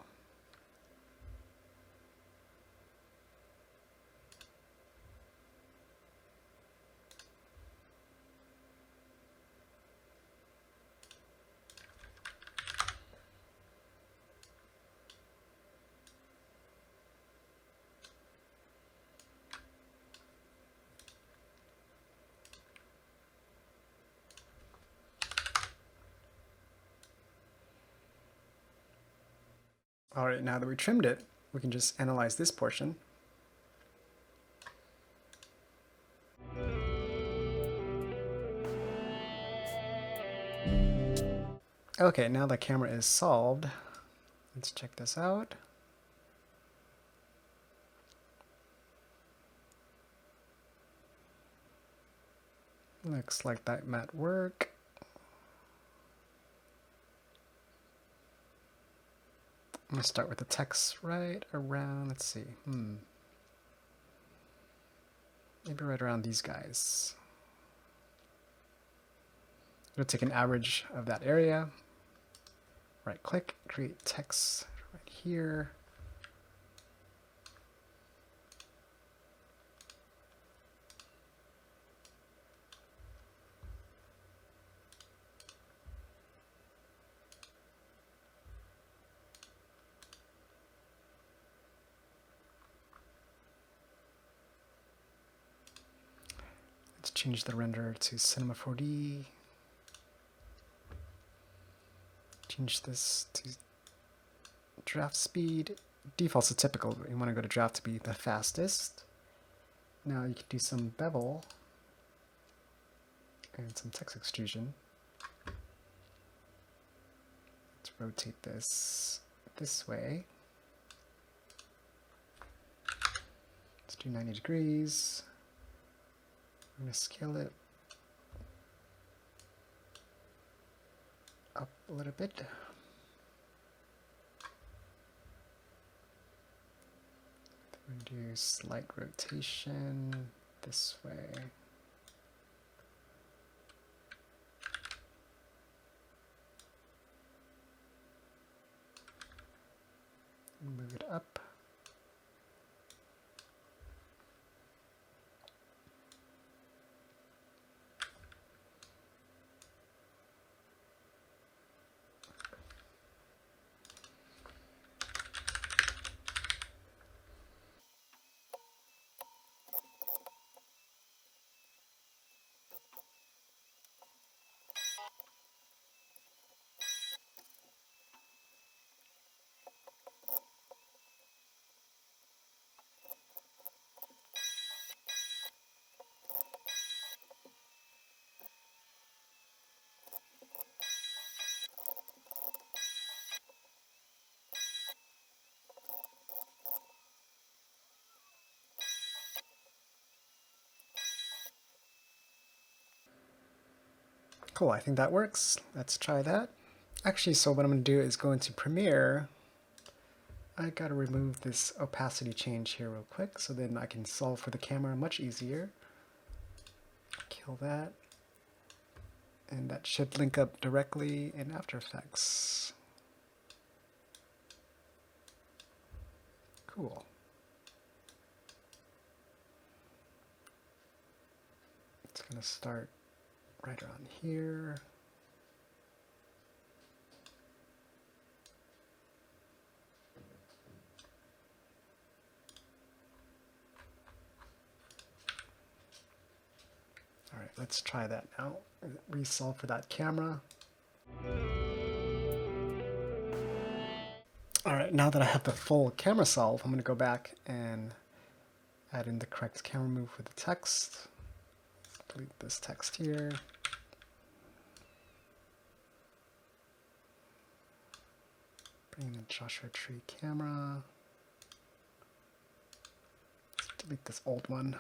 All right, now that we trimmed it, we can just analyze this portion. Okay, now the camera is solved. Let's check this out. Looks like that might work. I'm gonna start with the text right around, let's see, maybe right around these guys. I'm gonna take an average of that area. Right click, create text right here. Let's change the render to Cinema 4D. Change this to draft speed. Default's a typical, but you want to go to draft to be the fastest. Now you can do some bevel and some text extrusion. Let's rotate this way. Let's do 90 degrees. I'm going to scale it up a little bit. I'm going to do slight rotation this way. Move it up. Cool, I think that works. Let's try that. Actually, so what I'm going to do is go into Premiere. I got to remove this opacity change here real quick, so then I can solve for the camera much easier. Kill that. And that should link up directly in After Effects. Cool. It's going to start right around here. All right, let's try that now. Resolve for that camera. All right, now that I have the full camera solve, I'm going to go back and add in the correct camera move for the text. Delete this text here. Bring in the Joshua Tree camera. Let's delete this old one.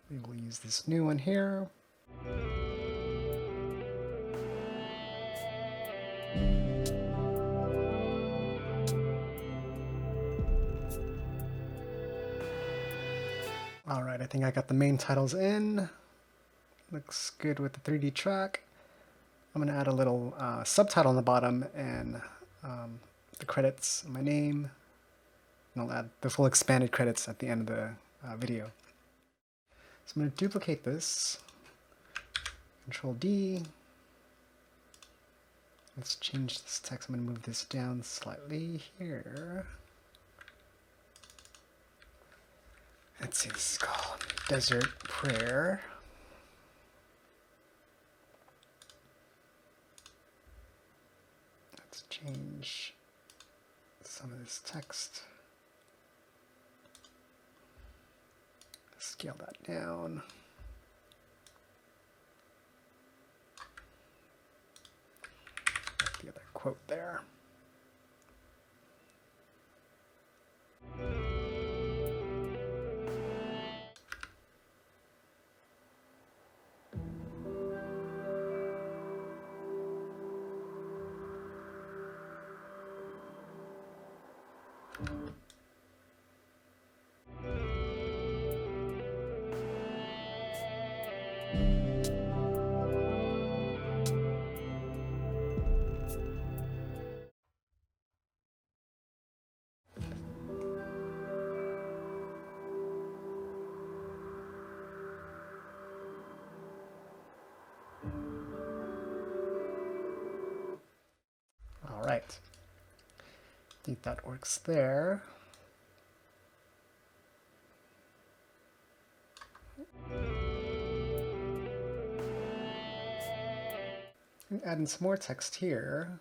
We will use this new one here. I think I got the main titles in. Looks good with the 3D track. I'm going to add a little subtitle on the bottom and the credits, my name, and I'll add the full expanded credits at the end of the video. So I'm going to duplicate this, Control D. Let's change this text. I'm going to move this down slightly here. Let's see, this is called Desert Prayer. Let's change some of this text. Scale that down. The other quote there. All right. I think that works there. And add in some more text here.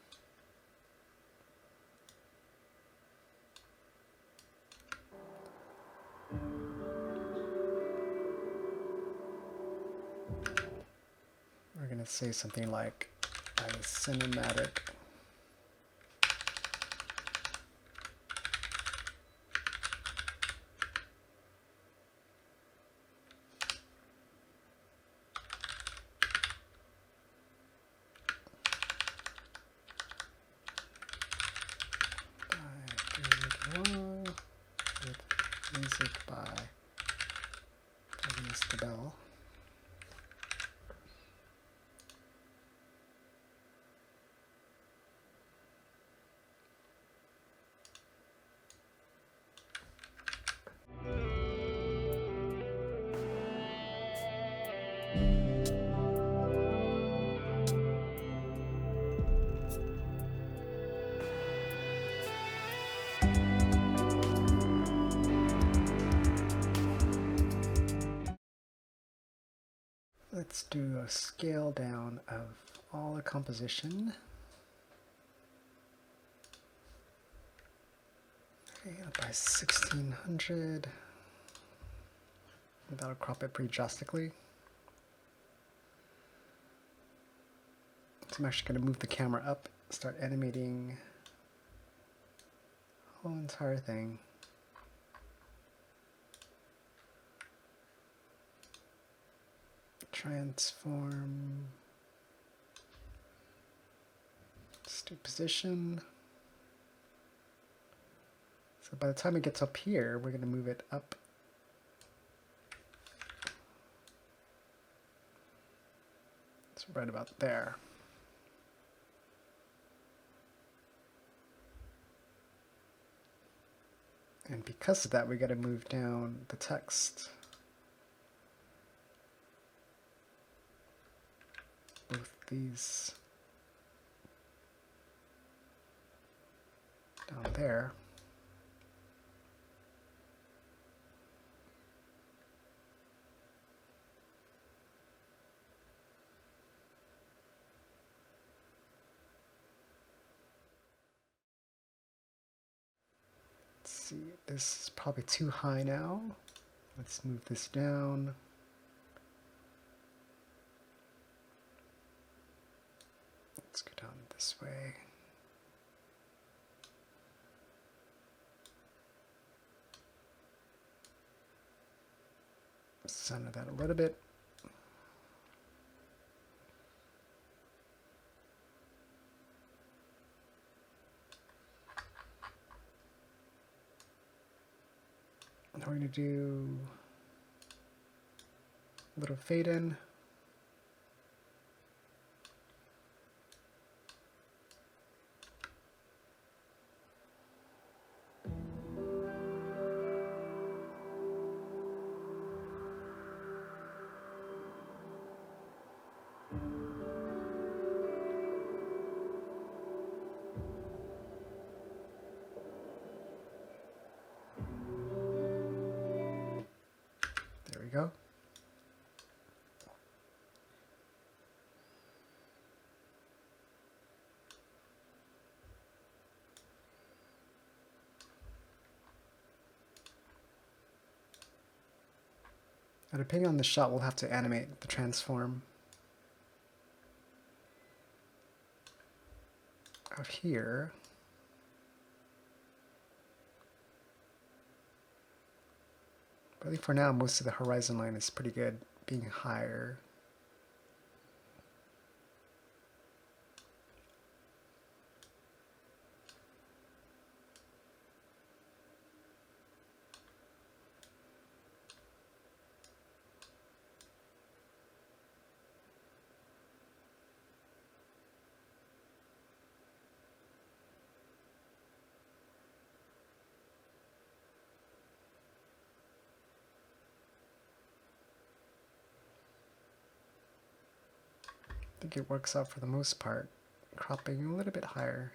We're going to say something like a cinematic Luong with music by the Bell. Let's do a scale down of all the composition. Okay, by 1600. That'll crop it pretty drastically. So I'm actually going to move the camera up, start animating the whole entire thing. Transform, let's do position. So by the time it gets up here, we're going to move it up. It's right about there. And because of that, we got to move down the text. Both these down there. Let's see, this is probably too high now. Let's move this down. Let's go down this way. Center that a little bit. And we're going to do A little fade in. There we go. Now, depending on the shot, we'll have to animate the transform out here. But I think for now, most of the horizon line is pretty good, being higher. I think it works out for the most part, cropping a little bit higher.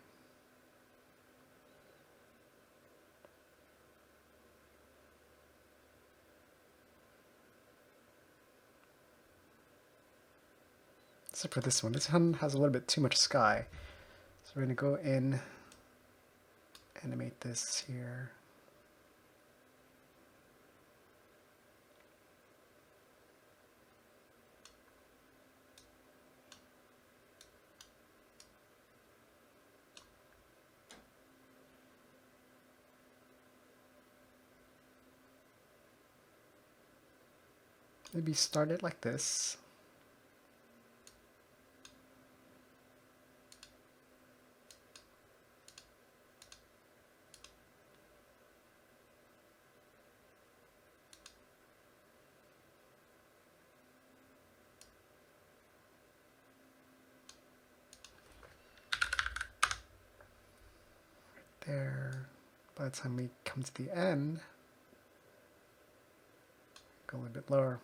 Except for this one. This one has a little bit too much sky. So we're going to go in, animate this here. Maybe start it like this. There. By the time we come to the end, go a little bit lower.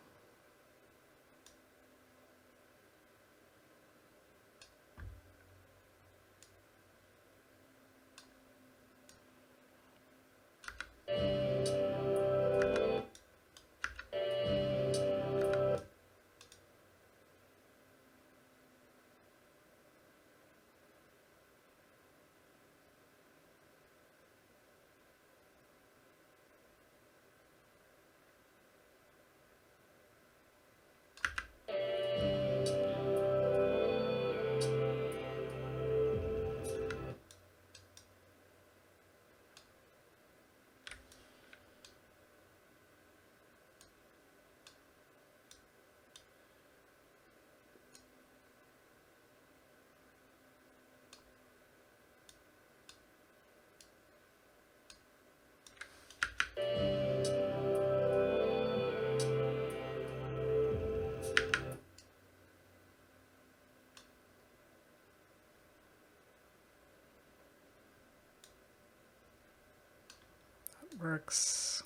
Works.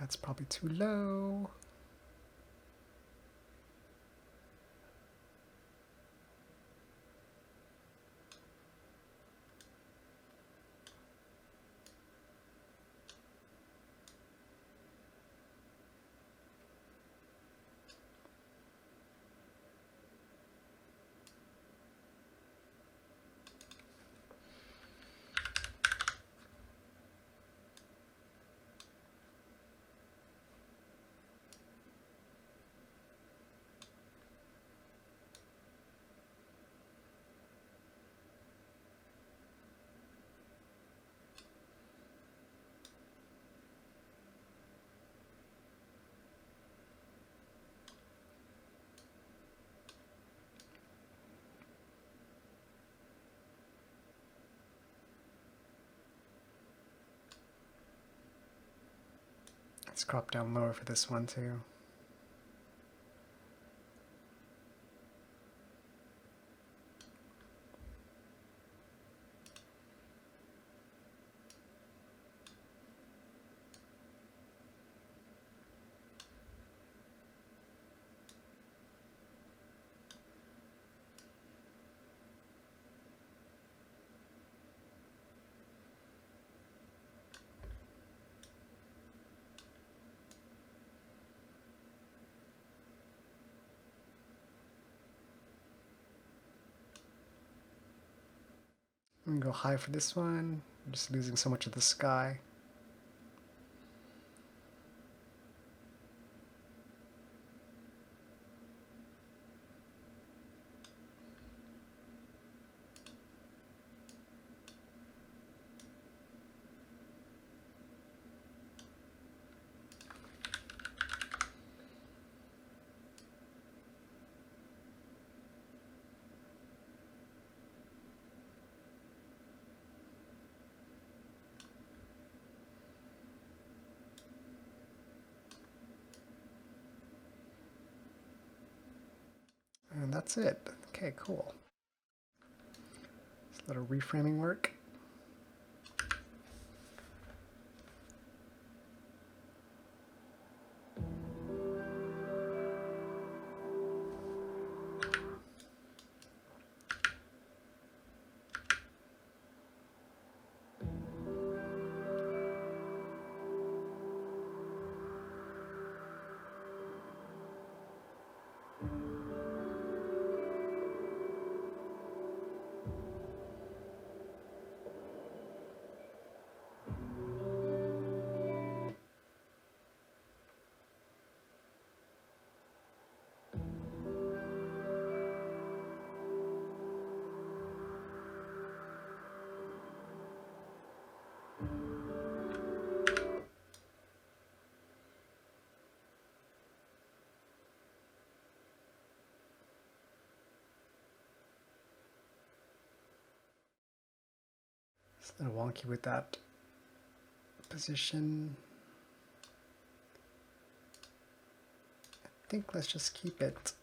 That's probably too low. Let's crop down lower for this one too. I'm gonna go high for this one. I'm just losing so much of the sky. And that's it. Okay, cool. Just a little reframing work. It's a little wonky with that position. I think let's just keep it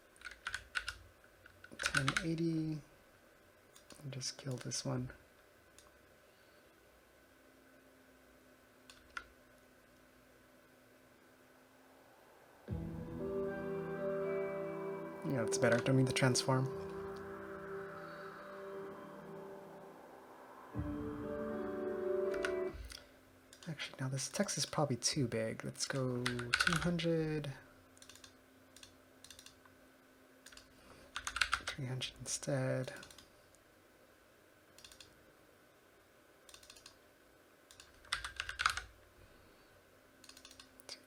1080 and just kill this one. Yeah, it's better. Don't need the transform. Actually, now this text is probably too big. Let's go 200, 300 instead.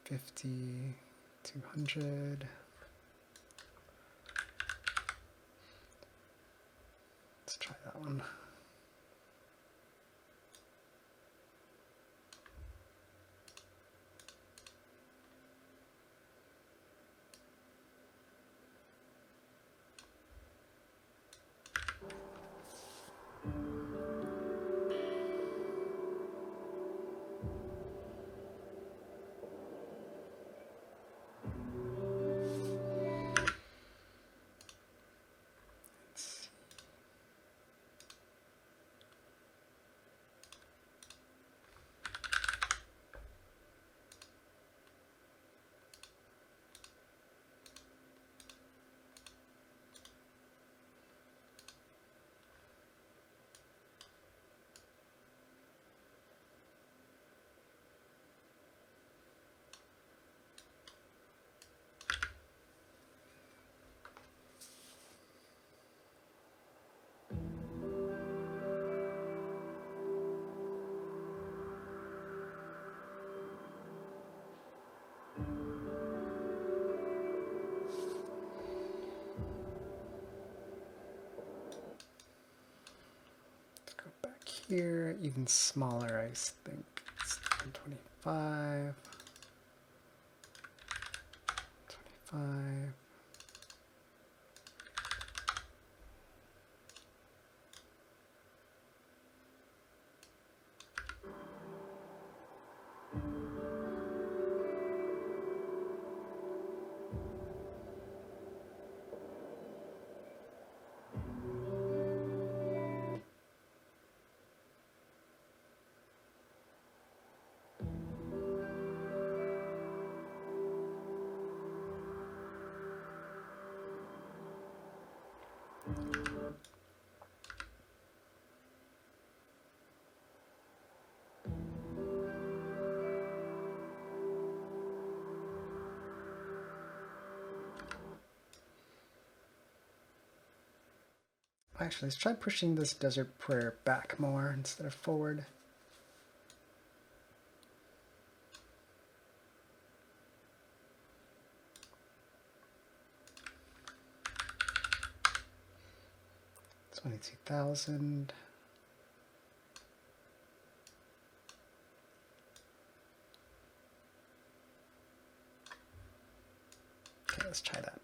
250, 200. Let's try that one. Here, even smaller, I think. It's 125, 25. Actually, let's try pushing this desert prayer back more instead of forward. $22,000. Okay, let's try that.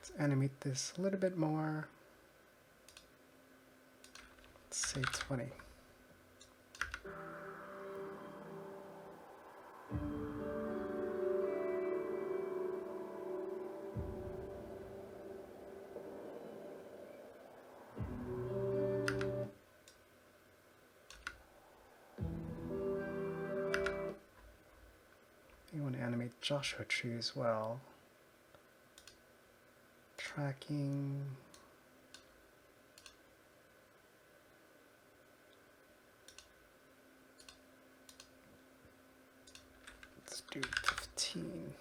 Let's animate this a little bit more. Let's say 20. You want to animate Joshua Tree as well. Tracking. Let's do 15.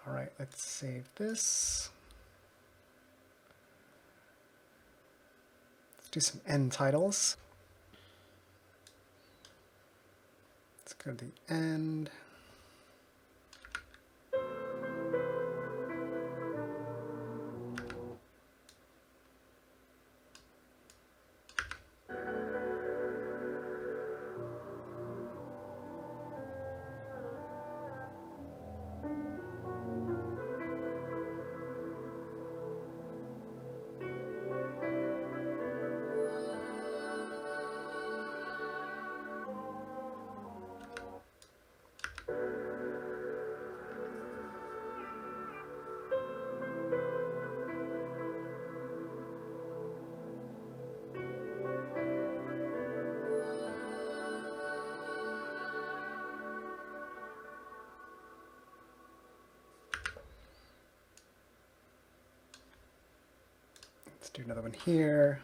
All right, let's save this. Let's do some end titles. Let's go to the end. Let's do another one here.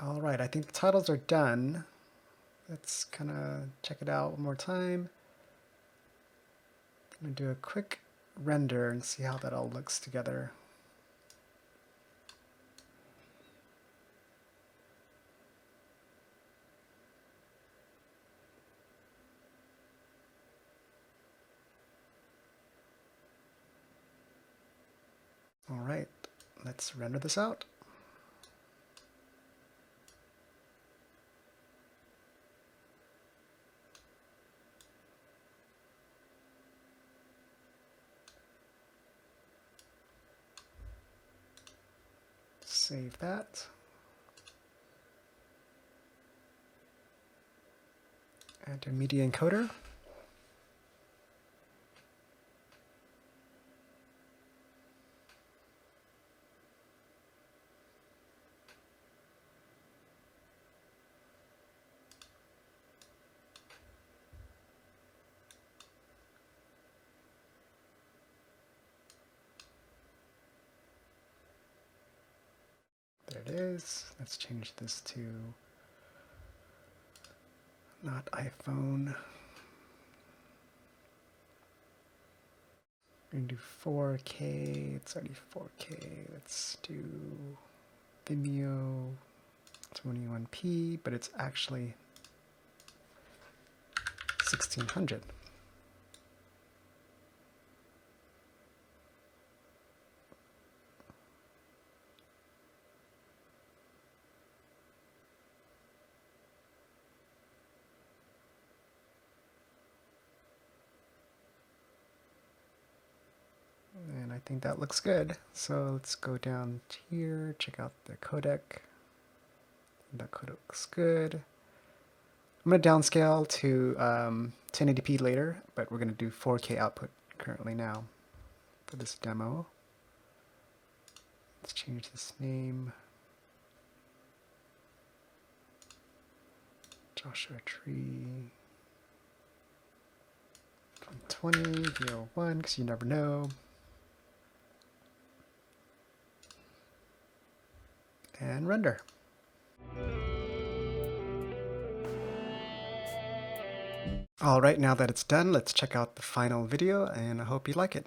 All right, I think the titles are done. Let's kind of check it out one more time. I'm going to do a quick render and see how that all looks together. All right, let's render this out. Save that. Add to media encoder. There it is. Let's change this to not iPhone. We're going to do 4K. It's already 4K. Let's do Vimeo 21p, but it's actually 1600. And I think that looks good. So let's go down here, check out the codec. That codec looks good. I'm going to downscale to 1080p later, but we're going to do 4K output currently now for this demo. Let's change this name. Joshua Tree. 20, 01, because you never know. And render. All right, now that it's done, let's check out the final video, and I hope you like it.